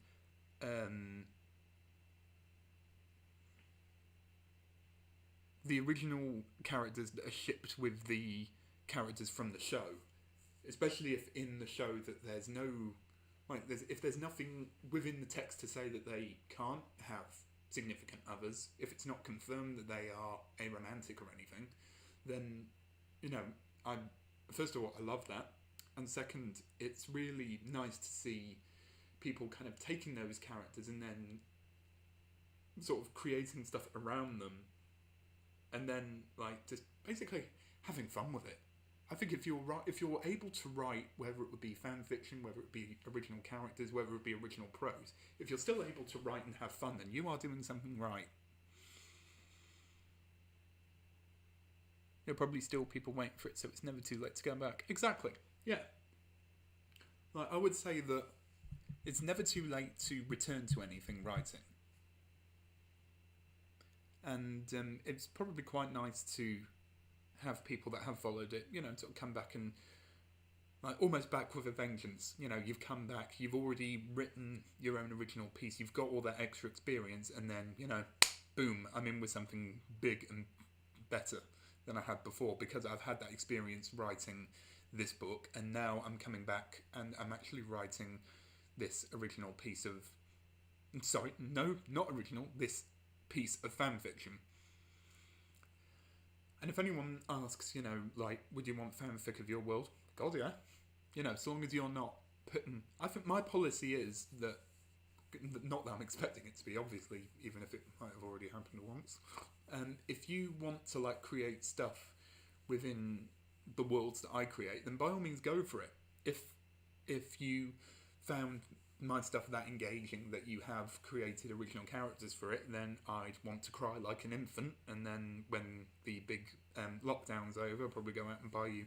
original characters that are shipped with the characters from the show, especially if in the show that there's no if there's nothing within the text to say that they can't have significant others, if it's not confirmed that they are aromantic or anything, then first of all, I love that, and second, it's really nice to see people kind of taking those characters and then sort of creating stuff around them, and then like just basically having fun with it. I think if you're able to write, whether it would be fan fiction, whether it be original characters, whether it would be original prose, if you're still able to write and have fun, then you are doing something right. There'll probably still people waiting for it, so it's never too late to go back. Exactly. Yeah. Like I would say that it's never too late to return to anything writing. And it's probably quite nice to have people that have followed it, sort of come back and like almost back with a vengeance. You know, you've come back, you've already written your own original piece, you've got all that extra experience, and then, you know, boom, I'm in with something big and better than I had before because I've had that experience writing this book, and now I'm coming back and I'm actually writing this original piece of. Sorry, no, not original, this piece of fan fiction. And if anyone asks, you know, like, would you want fanfic of your world? God, yeah. You know, so long as you're not putting. I think my policy is that. Not that I'm expecting it to be, obviously, even if it might have already happened once. If you want to, like, create stuff within the worlds that I create, then by all means go for it. If you found my stuff that engaging that you have created original characters for it, then I'd want to cry like an infant, and then when the big lockdown's over, I'll probably go out and buy you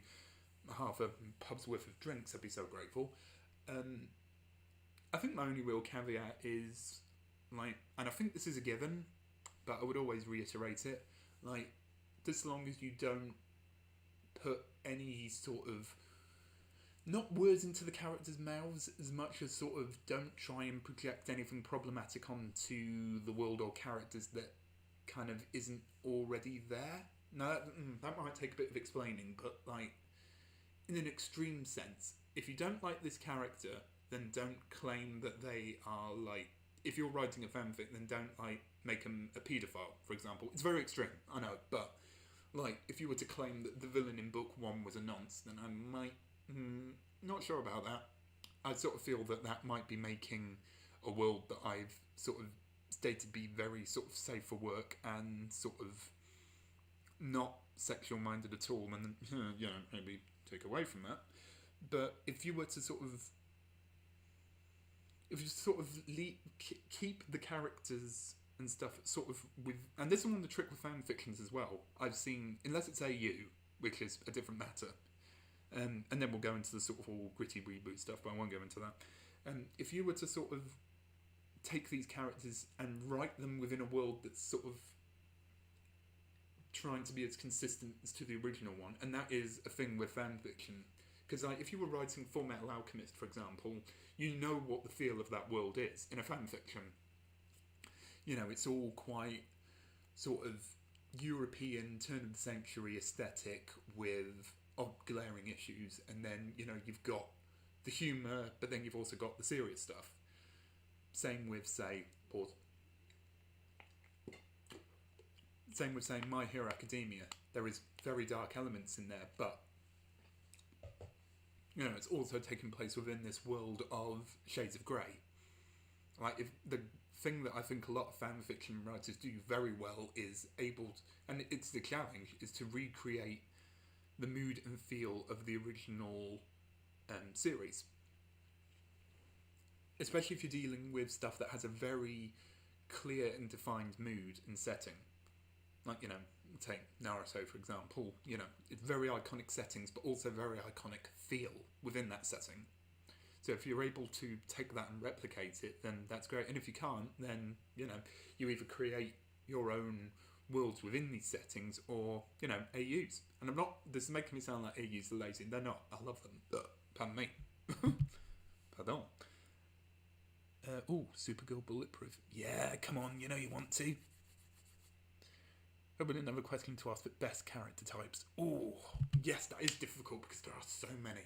half a pub's worth of drinks. I'd be so grateful. I think my only real caveat is, like, and I think this is a given, but I would always reiterate it, like, as long as you don't put any sort of, not words into the characters' mouths as much as sort of don't try and project anything problematic onto the world or characters that kind of isn't already there. Now, that might take a bit of explaining, but, like, in an extreme sense, if you don't like this character, then don't claim that they are, like, if you're writing a fanfic, then don't, like, make them a paedophile, for example. It's very extreme, I know, but, like, if you were to claim that the villain in book 1 was a nonce, then I might, not sure about that. I sort of feel that that might be making a world that I've sort of stated to be very sort of safe for work and sort of not sexual minded at all, and then, you know, maybe take away from that. But if you were to sort of keep the characters and stuff sort of with, and this is one of the trick with fan fictions as well. I've seen, unless it's AU, which is a different matter, and then we'll go into the sort of all gritty reboot stuff, but I won't go into that. If you were to sort of take these characters and write them within a world that's sort of trying to be as consistent as to the original one, and that is a thing with fan fiction. Because, like, if you were writing Full Metal Alchemist, for example, you know what the feel of that world is in a fan fiction. You know, it's all quite sort of European, turn of the century aesthetic with glaring issues, and then, you know, you've got the humour, but then you've also got the serious stuff. Same with, say, Same with, say, My Hero Academia. There is very dark elements in there, but, you know, it's also taking place within this world of shades of grey. Like, if the thing that I think a lot of fan fiction writers do very well is able to, and it's the challenge, is to recreate the mood and feel of the original series. Especially if you're dealing with stuff that has a very clear and defined mood and setting. Like, you know, take Naruto, for example. You know, it's very iconic settings, but also very iconic feel within that setting. So if you're able to take that and replicate it, then that's great. And if you can't, then, you know, you either create your own worlds within these settings, or, you know, AUs. And I'm not, this is making me sound like AUs are lazy. They're not. I love them. Pardon me. Pardon. Supergirl Bulletproof. Yeah, come on, you know you want to. Oh, but another question to ask, but best character types. Oh, yes, that is difficult because there are so many.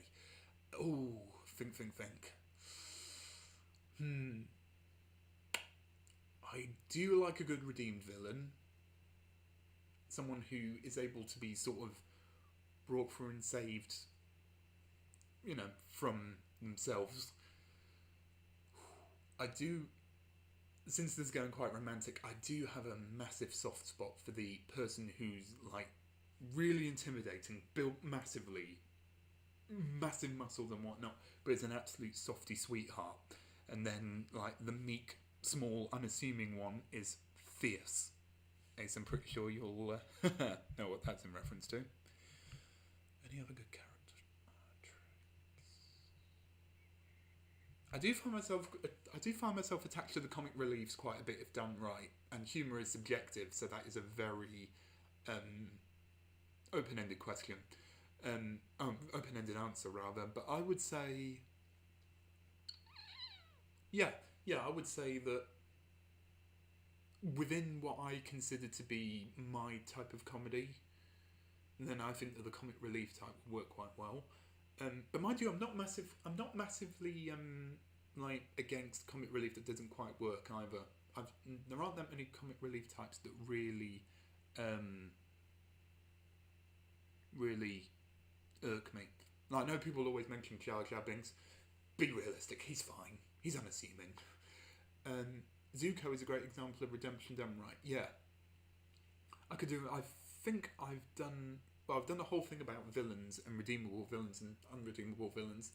Oh, think. I do like a good redeemed villain. Someone who is able to be sort of brought through and saved, you know, from themselves. I do, since this is going quite romantic, I do have a massive soft spot for the person who's, like, really intimidating, built massively, massive muscles and whatnot, but is an absolute softy sweetheart. And then, like, the meek, small, unassuming one is fierce. Ace, I'm pretty sure you'll know what that's in reference to. Any other good characters? I do find myself attached to the comic reliefs quite a bit if done right, and humour is subjective, so that is a very open-ended question. Open-ended answer rather, but I would say, yeah, I would say that within what I consider to be my type of comedy, then I think that the comic relief type would work quite well. But mind you, I'm not massively like against comic relief that doesn't quite work either. There aren't that many comic relief types that um, really irk me. Like, I know people always mention Jar Jar Binks. Be realistic, he's fine. He's unassuming. Zuko is a great example of redemption done right. Yeah, I could do. I think I've done. Well, I've done the whole thing about villains and redeemable villains and unredeemable villains.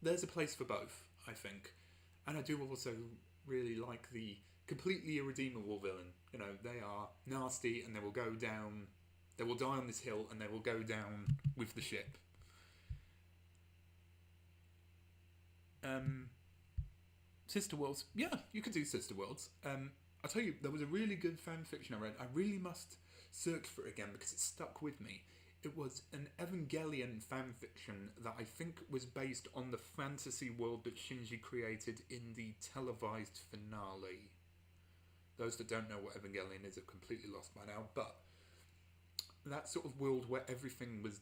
There's a place for both, I think, and I do also really like the completely irredeemable villain. You know, they are nasty and they will go down. They will die on this hill and they will go down with the ship. Sister Worlds. Yeah, you could do Sister Worlds. I'll tell you, there was a really good fan fiction I read. I really must search for it again because it stuck with me. It was an Evangelion fan fiction that I think was based on the fantasy world that Shinji created in the televised finale. Those that don't know what Evangelion is are completely lost by now, but that sort of world where everything was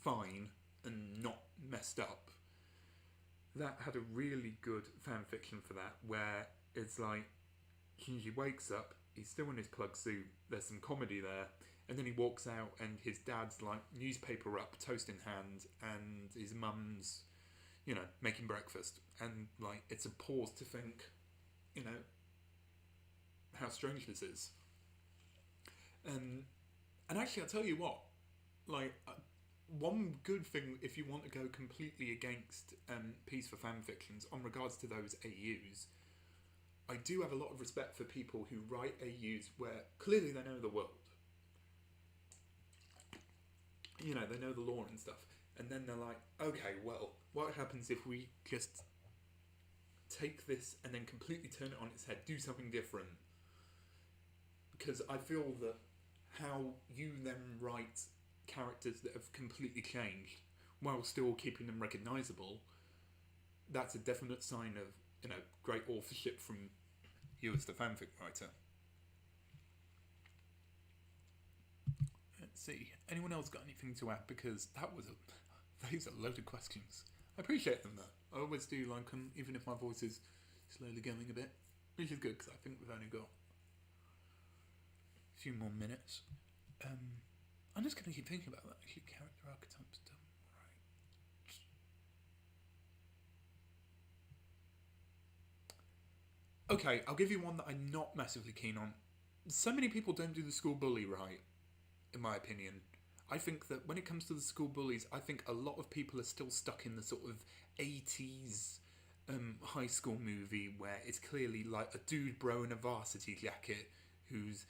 fine and not messed up, that had a really good fan fiction for that, where it's like Shinji wakes up, he's still in his plug suit, there's some comedy there, and then he walks out and his dad's like newspaper up, toast in hand, and his mum's, you know, making breakfast, and like it's a pause to think, you know, how strange this is. And actually, I'll tell you what, like, one good thing if you want to go completely against Peace for fan fictions on regards to those AUs, I do have a lot of respect for people who write AUs where clearly they know the world. You know, they know the lore and stuff. And then they're like, okay, well, what happens if we just take this and then completely turn it on its head, do something different? Because I feel that how you then write characters that have completely changed while still keeping them recognisable, that's a definite sign of, you know, great authorship from you as the fanfic writer. Let's see. Anyone else got anything to add? Because those are loaded questions. I appreciate them though. I always do like them, even if my voice is slowly going a bit, which is good because I think we've only got a few more minutes. I'm just going to keep thinking about that. Actually, character archetypes done right. Okay, I'll give you one that I'm not massively keen on. So many people don't do the school bully right, in my opinion. I think that when it comes to the school bullies, I think a lot of people are still stuck in the sort of 80s high school movie where it's clearly like a dude bro in a varsity jacket who's,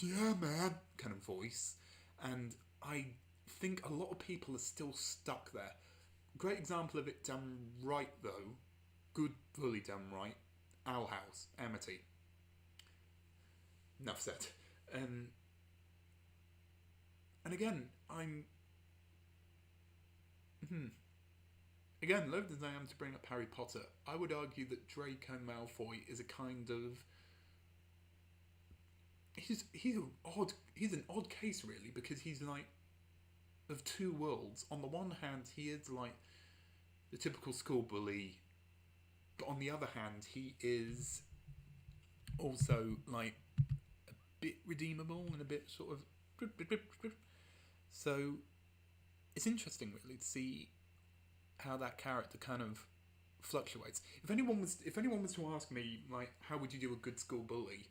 yeah man, kind of voice. And I think a lot of people are still stuck there. Great example of it done right though, good bully done right, Owl House, Amity. Enough said. And again, again, loath as I am to bring up Harry Potter, I would argue that Draco Malfoy is a kind of, he's an odd case really, because he's like of two worlds. On the one hand, he is like the typical school bully, but on the other hand, he is also like a bit redeemable and a bit sort of. So it's interesting really to see how that character kind of fluctuates. If anyone was to ask me like how would you do a good school bully,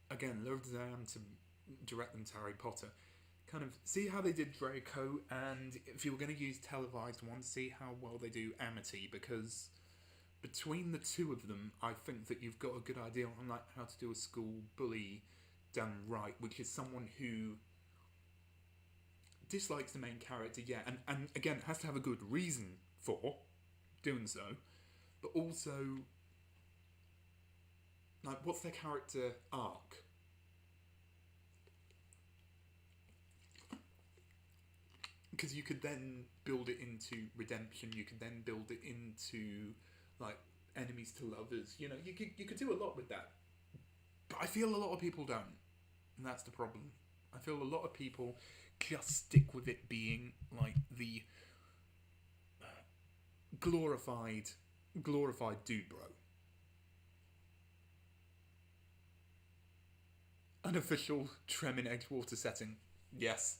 again, loath as I am to direct them to Harry Potter, kind of see how they did Draco, and if you were going to use televised ones, see how well they do Amity, because between the two of them, I think that you've got a good idea on like how to do a school bully done right, which is someone who dislikes the main character, yeah, and again has to have a good reason for doing so, but also like what's their character arc? because you could then build it into redemption. You could then build it into like enemies to lovers. You know, you could do a lot with that. But I feel a lot of people don't, and that's the problem. I feel a lot of people just stick with it being like the glorified dude bro. Unofficial Trem in Edgewater setting. Yes.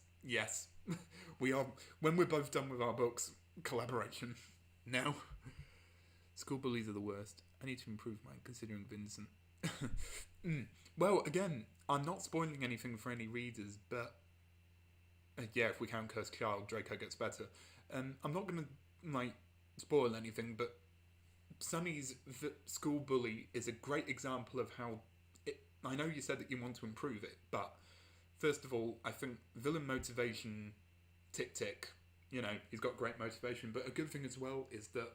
We are, when we're both done with our books, collaboration. Now. School bullies are the worst. I need to improve mine, considering Vincent. Well, again, I'm not spoiling anything for any readers, but yeah, if we count Cursed Child, Draco gets better. I'm not going to like spoil anything, but Sunny's school bully is a great example of how I know you said that you want to improve it, but first of all, I think villain motivation, tick, you know, he's got great motivation, but a good thing as well is that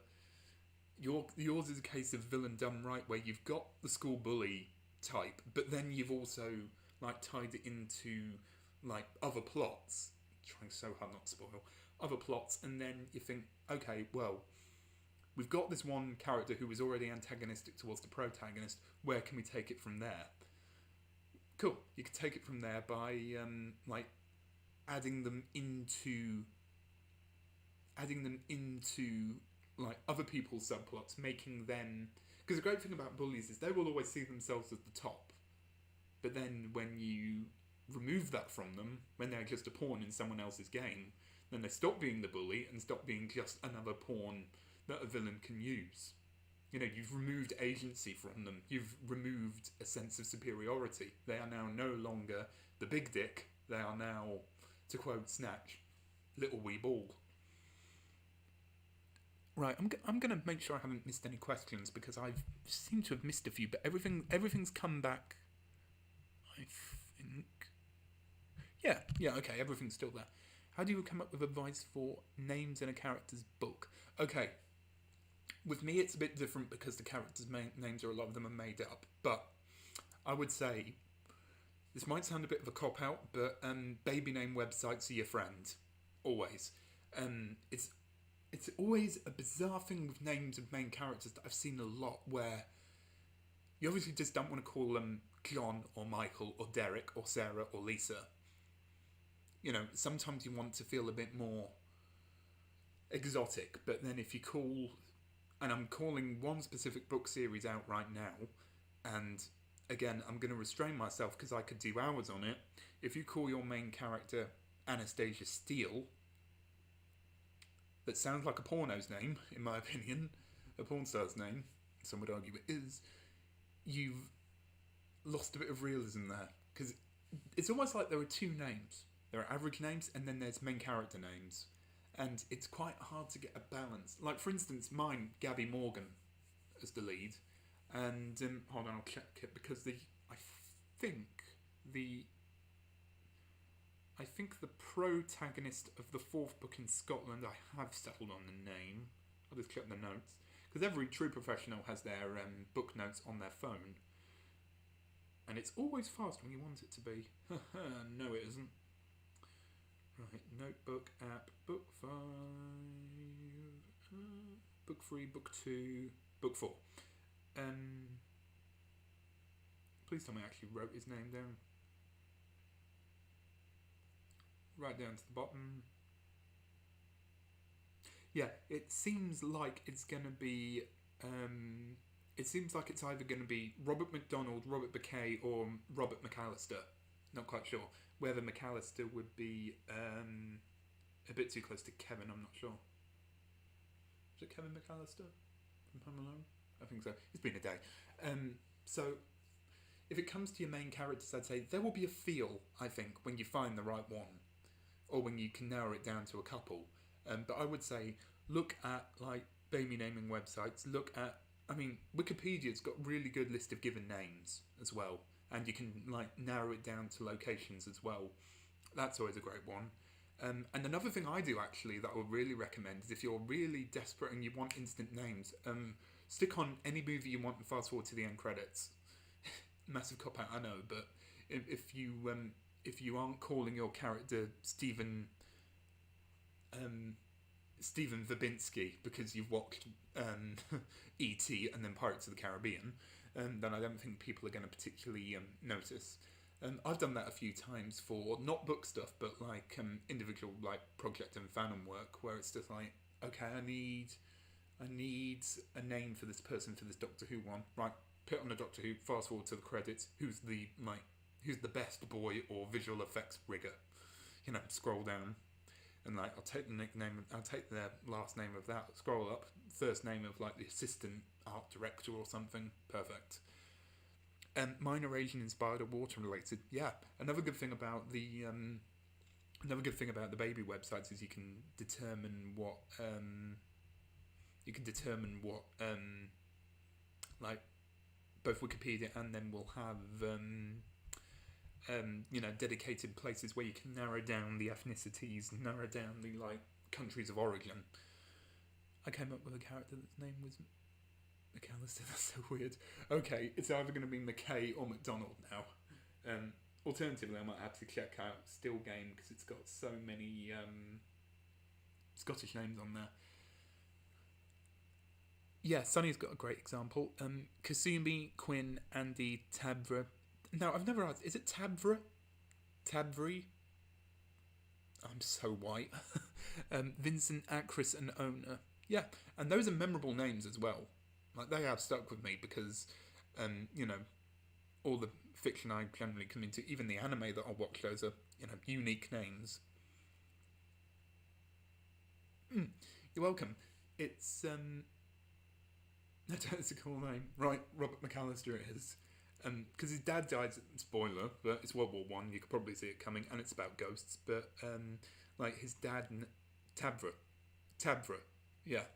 yours is a case of villain done right, where you've got the school bully type, but then you've also like tied it into like other plots, trying so hard not to spoil, other plots, and then you think, okay, well, we've got this one character who was already antagonistic towards the protagonist, where can we take it from there? Cool, you can take it from there by like adding them into like other people's subplots, making them, because the great thing about bullies is they will always see themselves as the top, but then when you remove that from them, when they're just a pawn in someone else's game, then they stop being the bully and stop being just another pawn that a villain can use. You know, you've removed agency from them. You've removed a sense of superiority. They are now no longer the big dick. They are now, to quote Snatch, little wee ball. Right, I'm going to make sure I haven't missed any questions, because I seem to have missed a few, but everything's come back, I think. Yeah, okay, everything's still there. How do you come up with advice for names in a character's book? Okay, with me it's a bit different because the characters' names a lot of them are made up, but I would say, this might sound a bit of a cop-out, but baby name websites are your friend, always. It's always a bizarre thing with names of main characters that I've seen a lot, where you obviously just don't want to call them John or Michael or Derek or Sarah or Lisa. You know, sometimes you want to feel a bit more exotic, but then if you call, and I'm calling one specific book series out right now, and again, I'm going to restrain myself because I could do hours on it. If you call your main character Anastasia Steele, that sounds like a porno's name, in my opinion, a porn star's name, some would argue it is, you've lost a bit of realism there, because it's almost like there are two names. There are average names, and then there's main character names, and it's quite hard to get a balance. Like, for instance, mine, Gabby Morgan, as the lead, and hold on, I'll check it, because I think the protagonist of the fourth book in Scotland, I have settled on the name. I'll just check the notes, because every true professional has their book notes on their phone, and it's always fast when you want it to be. No, it isn't. Right, notebook app, book 5, book 3, book 2, book 4. Please tell me I actually wrote his name down. Right down to the bottom. Yeah, it seems like it's going to be, it seems like it's either going to be Robert MacDonald, Robert McKay, or Robert McAllister. Not quite sure. Whether McAllister would be a bit too close to Kevin, I'm not sure. Is it Kevin McAllister from Home Alone? I think so. It's been a day. So, if it comes to your main characters, I'd say there will be a feel, I think, when you find the right one, or when you can narrow it down to a couple. But I would say, look at, like, baby naming websites. Look at, I mean, Wikipedia's got a really good list of given names as well. And you can, like, narrow it down to locations as well. That's always a great one. And another thing I do, actually, that I would really recommend is if you're really desperate and you want instant names, stick on any movie you want and fast forward to the end credits. Massive cop-out, I know, but if you aren't calling your character Stephen Stephen Verbinski because you've watched E.T. and then Pirates of the Caribbean, then I don't think people are going to particularly notice. I've done that a few times for not book stuff, but like individual like project and fandom work, where it's just like, okay, I need a name for this person for this Doctor Who one. Right, put on a Doctor Who. Fast forward to the credits. Who's the best boy or visual effects rigger? Scroll down. And like, I'll take the nickname. I'll take the last name of that. Scroll up, first name of like the assistant art director or something. Perfect. Minor Asian inspired or water related. Yeah. Another good thing about the baby websites is you can determine what like both Wikipedia and then we'll have dedicated places where you can narrow down the ethnicities, narrow down the like countries of origin. I came up with a character that's name was McAllister. That's so weird. Okay, it's either going to be McKay or McDonald now. Alternatively, I might have to check out Still Game because it's got so many Scottish names on there. Yeah, Sunny's got a great example. Kasumi, Quinn, Andy, Tabra. Now, I've never asked, is it Tabra? Tabri? I'm so white. Vincent, Acris, and Owner. Yeah, and those are memorable names as well. Like, they have stuck with me because, all the fiction I generally come into, even the anime that I'll watch, those are, unique names. You're welcome. It's, that's a cool name. Right, Robert McAllister it is. Because his dad died, spoiler, but it's World War One. You could probably see it coming, and it's about ghosts. But like his dad, Tabra, yeah.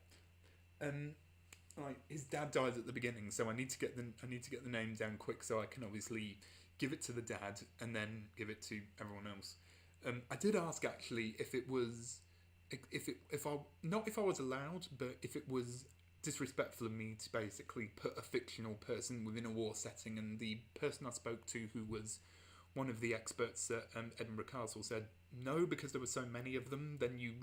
Like his dad dies at the beginning, so I need to get the name down quick, so I can obviously give it to the dad and then give it to everyone else. I did ask actually if I was allowed, but if it was disrespectful of me to basically put a fictional person within a war setting, and the person I spoke to, who was one of the experts at Edinburgh Castle, said no, because there were so many of them, then you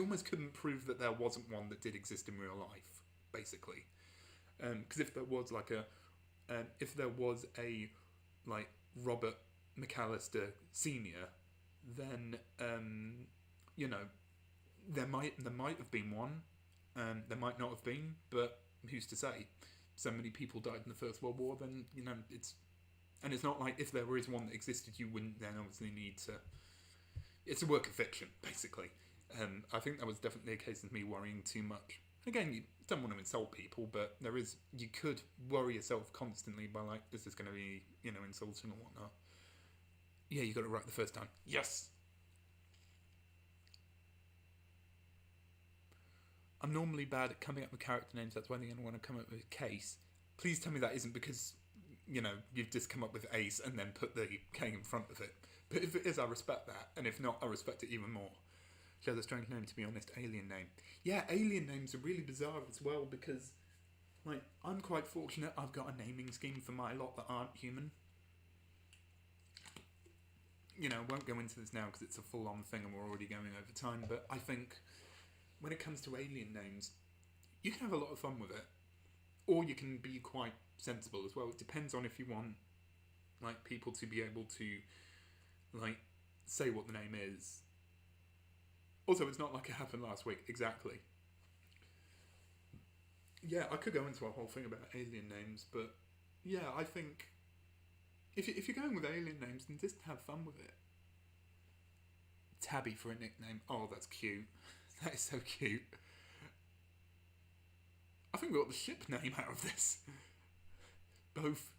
almost couldn't prove that there wasn't one that did exist in real life, basically. Because if there was a like Robert McAllister Senior, then there might have been one. There might not have been, but who's to say? So many people died in the First World War, then, it's not like if there is one that existed, you wouldn't then obviously need to... It's a work of fiction, basically. I think that was definitely a case of me worrying too much. Again, you don't want to insult people, but you could worry yourself constantly by like, is this going to be, insulting or whatnot? Yeah, you got it right the first time. Yes! I'm normally bad at coming up with character names, that's why I'm going to want to come up with a case. Please tell me that isn't because, you've just come up with Ace and then put the K in front of it. But if it is, I respect that, and if not, I respect it even more. She has a strange name, to be honest, alien name. Yeah, alien names are really bizarre as well, because, like, I'm quite fortunate I've got a naming scheme for my lot that aren't human. I won't go into this now because it's a full-on thing and we're already going over time, but I think... when it comes to alien names, you can have a lot of fun with it, or you can be quite sensible as well. It depends on if you want, like, people to be able to, like, say what the name is. Also, it's not like it happened last week, exactly. Yeah, I could go into a whole thing about alien names, but yeah, I think if you're going with alien names, then just have fun with it. Tabby for a nickname. Oh, that's cute. That is so cute. I think we got the ship name out of this. Both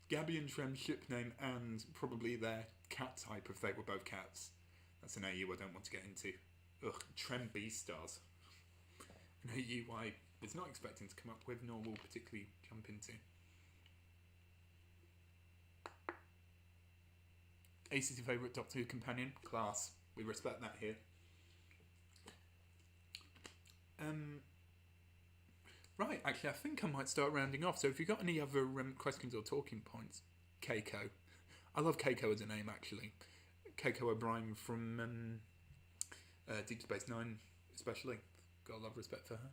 Gabby and Trem's ship name and probably their cat type if they were both cats. That's an AU I don't want to get into. Ugh, Trem Beastars. An AU I was not expecting to come up with, nor will particularly jump into. Ace is your favourite Doctor Who companion? Class. We respect that here. Right, actually, I think I might start rounding off. So if you've got any other questions or talking points, Keiko. I love Keiko as a name, actually. Keiko O'Brien from Deep Space Nine, especially. Got a lot of respect for her.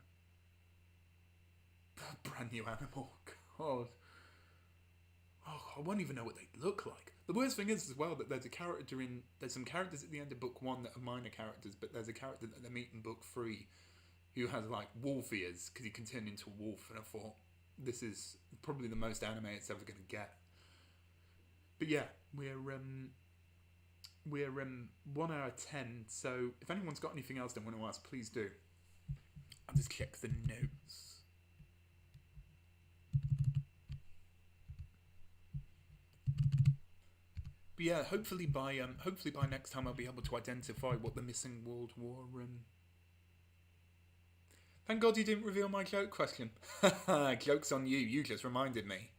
Brand new animal. God. Oh, I won't even know what they look like. The worst thing is as well that there's some characters at the end of book 1 that are minor characters, but there's a character that they meet in book 3 who has like wolf ears because he can turn into a wolf, and I thought this is probably the most anime it's ever going to get. But yeah, we're 1 hour 10, so if anyone's got anything else they want to ask, please do. I'll just check the notes. But yeah, hopefully by next time I'll be able to identify what the missing World War. Thank God you didn't reveal my joke question. Joke's on you. You just reminded me.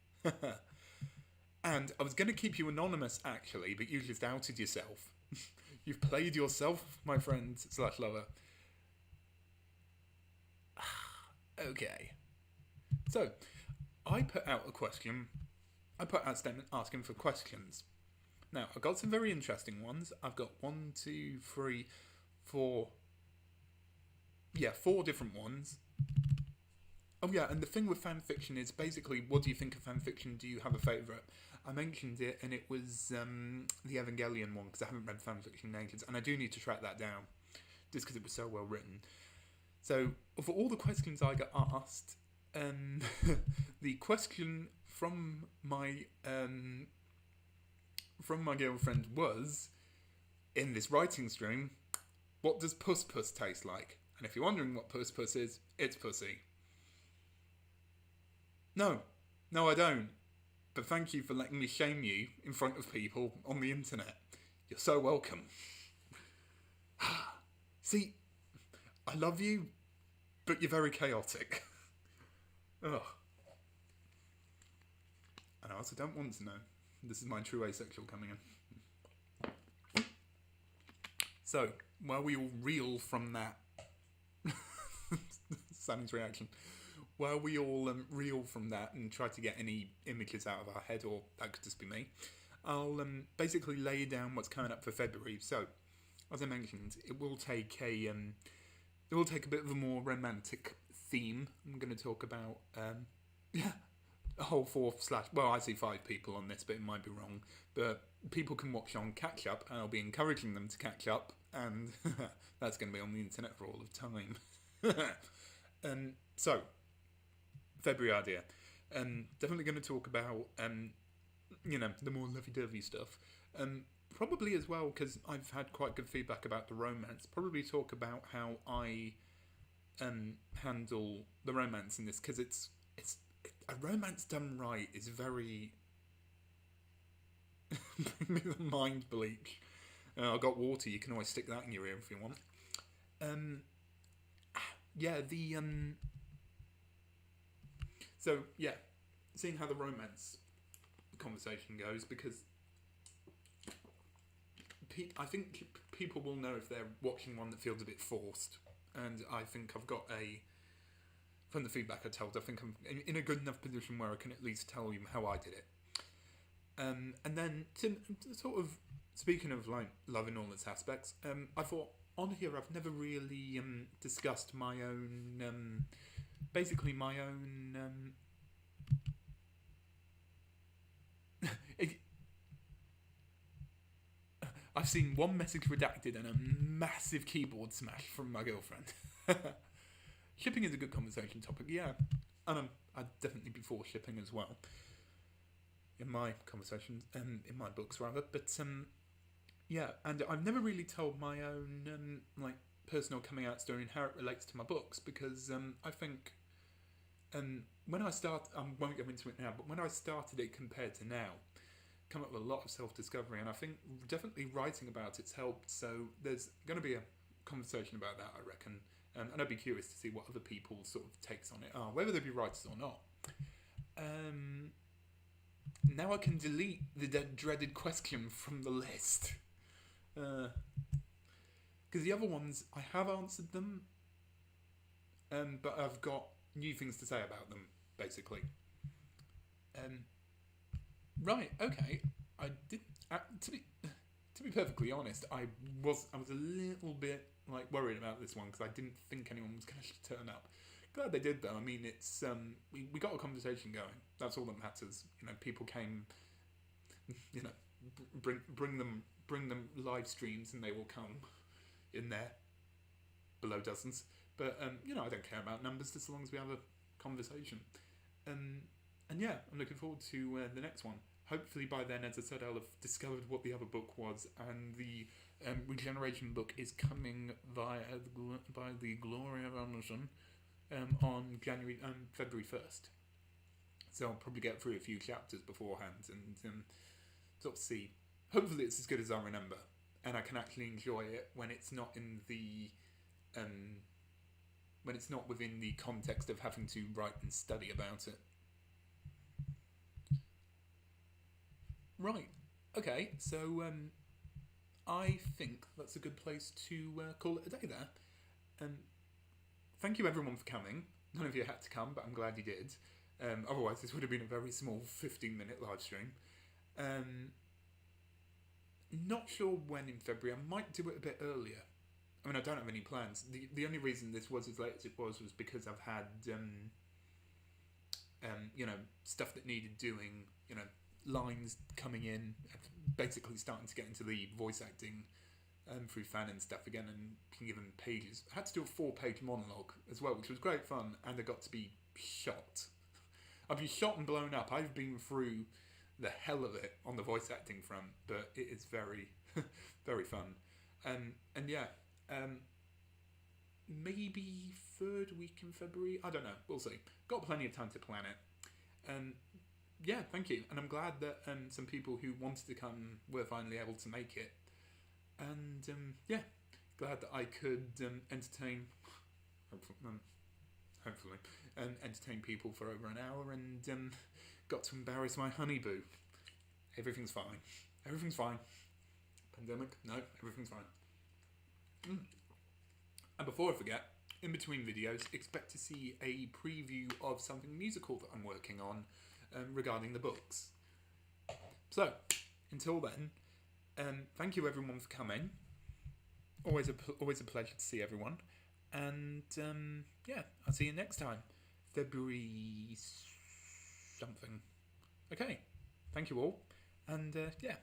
And I was going to keep you anonymous actually, but you just outed yourself. You've played yourself, my friend / lover. Okay. So, I put out a question. I put out a statement asking for questions. Now, I've got some very interesting ones. I've got 1, 2, 3, 4. Yeah, 4 different ones. Oh yeah, and the thing with fanfiction is basically, what do you think of fanfiction? Do you have a favourite? I mentioned it, and it was the Evangelion one, because I haven't read fanfiction in ages, and I do need to track that down, just because it was so well written. So, for all the questions I got asked, the question from my girlfriend was, in this writing stream, what does puss puss taste like? And if you're wondering what puss puss is, it's pussy. No, I don't. But thank you for letting me shame you in front of people on the internet. You're so welcome. See, I love you, but you're very chaotic. Ugh. And I also don't want to know. This is my true asexual coming in. So, while we all reel from that... Sam's reaction. While we all reel from that and try to get any images out of our head, or that could just be me, I'll basically lay down what's coming up for February. So, as I mentioned, it will take a bit of a more romantic theme. I'm going to talk about a whole 4 / well, I see 5 people on this, but it might be wrong. But people can watch on catch up, and I'll be encouraging them to catch up, and that's going to be on the internet for all of time. So, February idea. Definitely going to talk about, the more lovey-dovey stuff. Probably as well, because I've had quite good feedback about the romance, probably talk about how I handle the romance in this, because it's a romance done right is very... Bring me the mind bleach. I've got water, you can always stick that in your ear if you want. So, yeah, seeing how the romance conversation goes, because I think people will know if they're watching one that feels a bit forced, and I think I've got from the feedback I told, I think I'm in a good enough position where I can at least tell you how I did it. And then, to sort of, speaking of like love in all its aspects, I thought on here I've never really discussed my own, basically my own. I've seen one message redacted and a massive keyboard smash from my girlfriend. Shipping is a good conversation topic, yeah, and I'd definitely be for shipping as well. In my conversations, in my books rather, but yeah, and I've never really told my own personal coming out story and how it relates to my books, because I think when I won't go into it now, but when I started it compared to now, come up with a lot of self-discovery, and I think definitely writing about it's helped. So there's going to be a conversation about that, I reckon, and I'd be curious to see what other people's sort of takes on it are, whether they be writers or not. Now I can delete the dreaded question from the list. Because the other ones, I have answered them, but I've got new things to say about them, basically. Right, okay. I did, to be perfectly honest, I was a little bit like worried about this one because I didn't think anyone was going to turn up. Glad they did though. I mean, it's we got a conversation going. That's all that matters. You know, people came. You know, bring them live streams and they will come in there below dozens. But you know, I don't care about numbers just as long as we have a conversation. And yeah, I'm looking forward to the next one. Hopefully by then, as I said, I'll have discovered what the other book was, and the Regeneration book is coming by the Gloria of Anderson on February 1st. So I'll probably get through a few chapters beforehand and sort of see. Hopefully it's as good as I remember, and I can actually enjoy it when it's not in the when it's not within the context of having to write and study about it. Right. Okay. So I think that's a good place to call it a day there. Thank you everyone for coming. None of you had to come, but I'm glad you did. Otherwise, this would have been a very small 15-minute live stream. Not sure when in February. I might do it a bit earlier. I mean, I don't have any plans. The only reason this was as late as it was because I've had you know, stuff that needed doing. You know, lines coming in, basically starting to get into the voice acting through fan and stuff again, and given pages. I had to do a 4-page monologue as well, which was great fun, and I got to be shot. I've been shot and blown up. I've been through the hell of it on the voice acting front, but it is very, very fun. And yeah, maybe 3rd week in February. I don't know. We'll see. Got plenty of time to plan it. Yeah, thank you. And I'm glad that some people who wanted to come were finally able to make it. And yeah, glad that I could entertain, hopefully, entertain people for over an hour and got to embarrass my honey boo. Everything's fine. Everything's fine. Pandemic? No, everything's fine. And before I forget, in between videos, expect to see a preview of something musical that I'm working on regarding the books. So, until then, thank you everyone for coming. Always a pleasure to see everyone. And yeah, I'll see you next time. February something. Okay, thank you all. And yeah,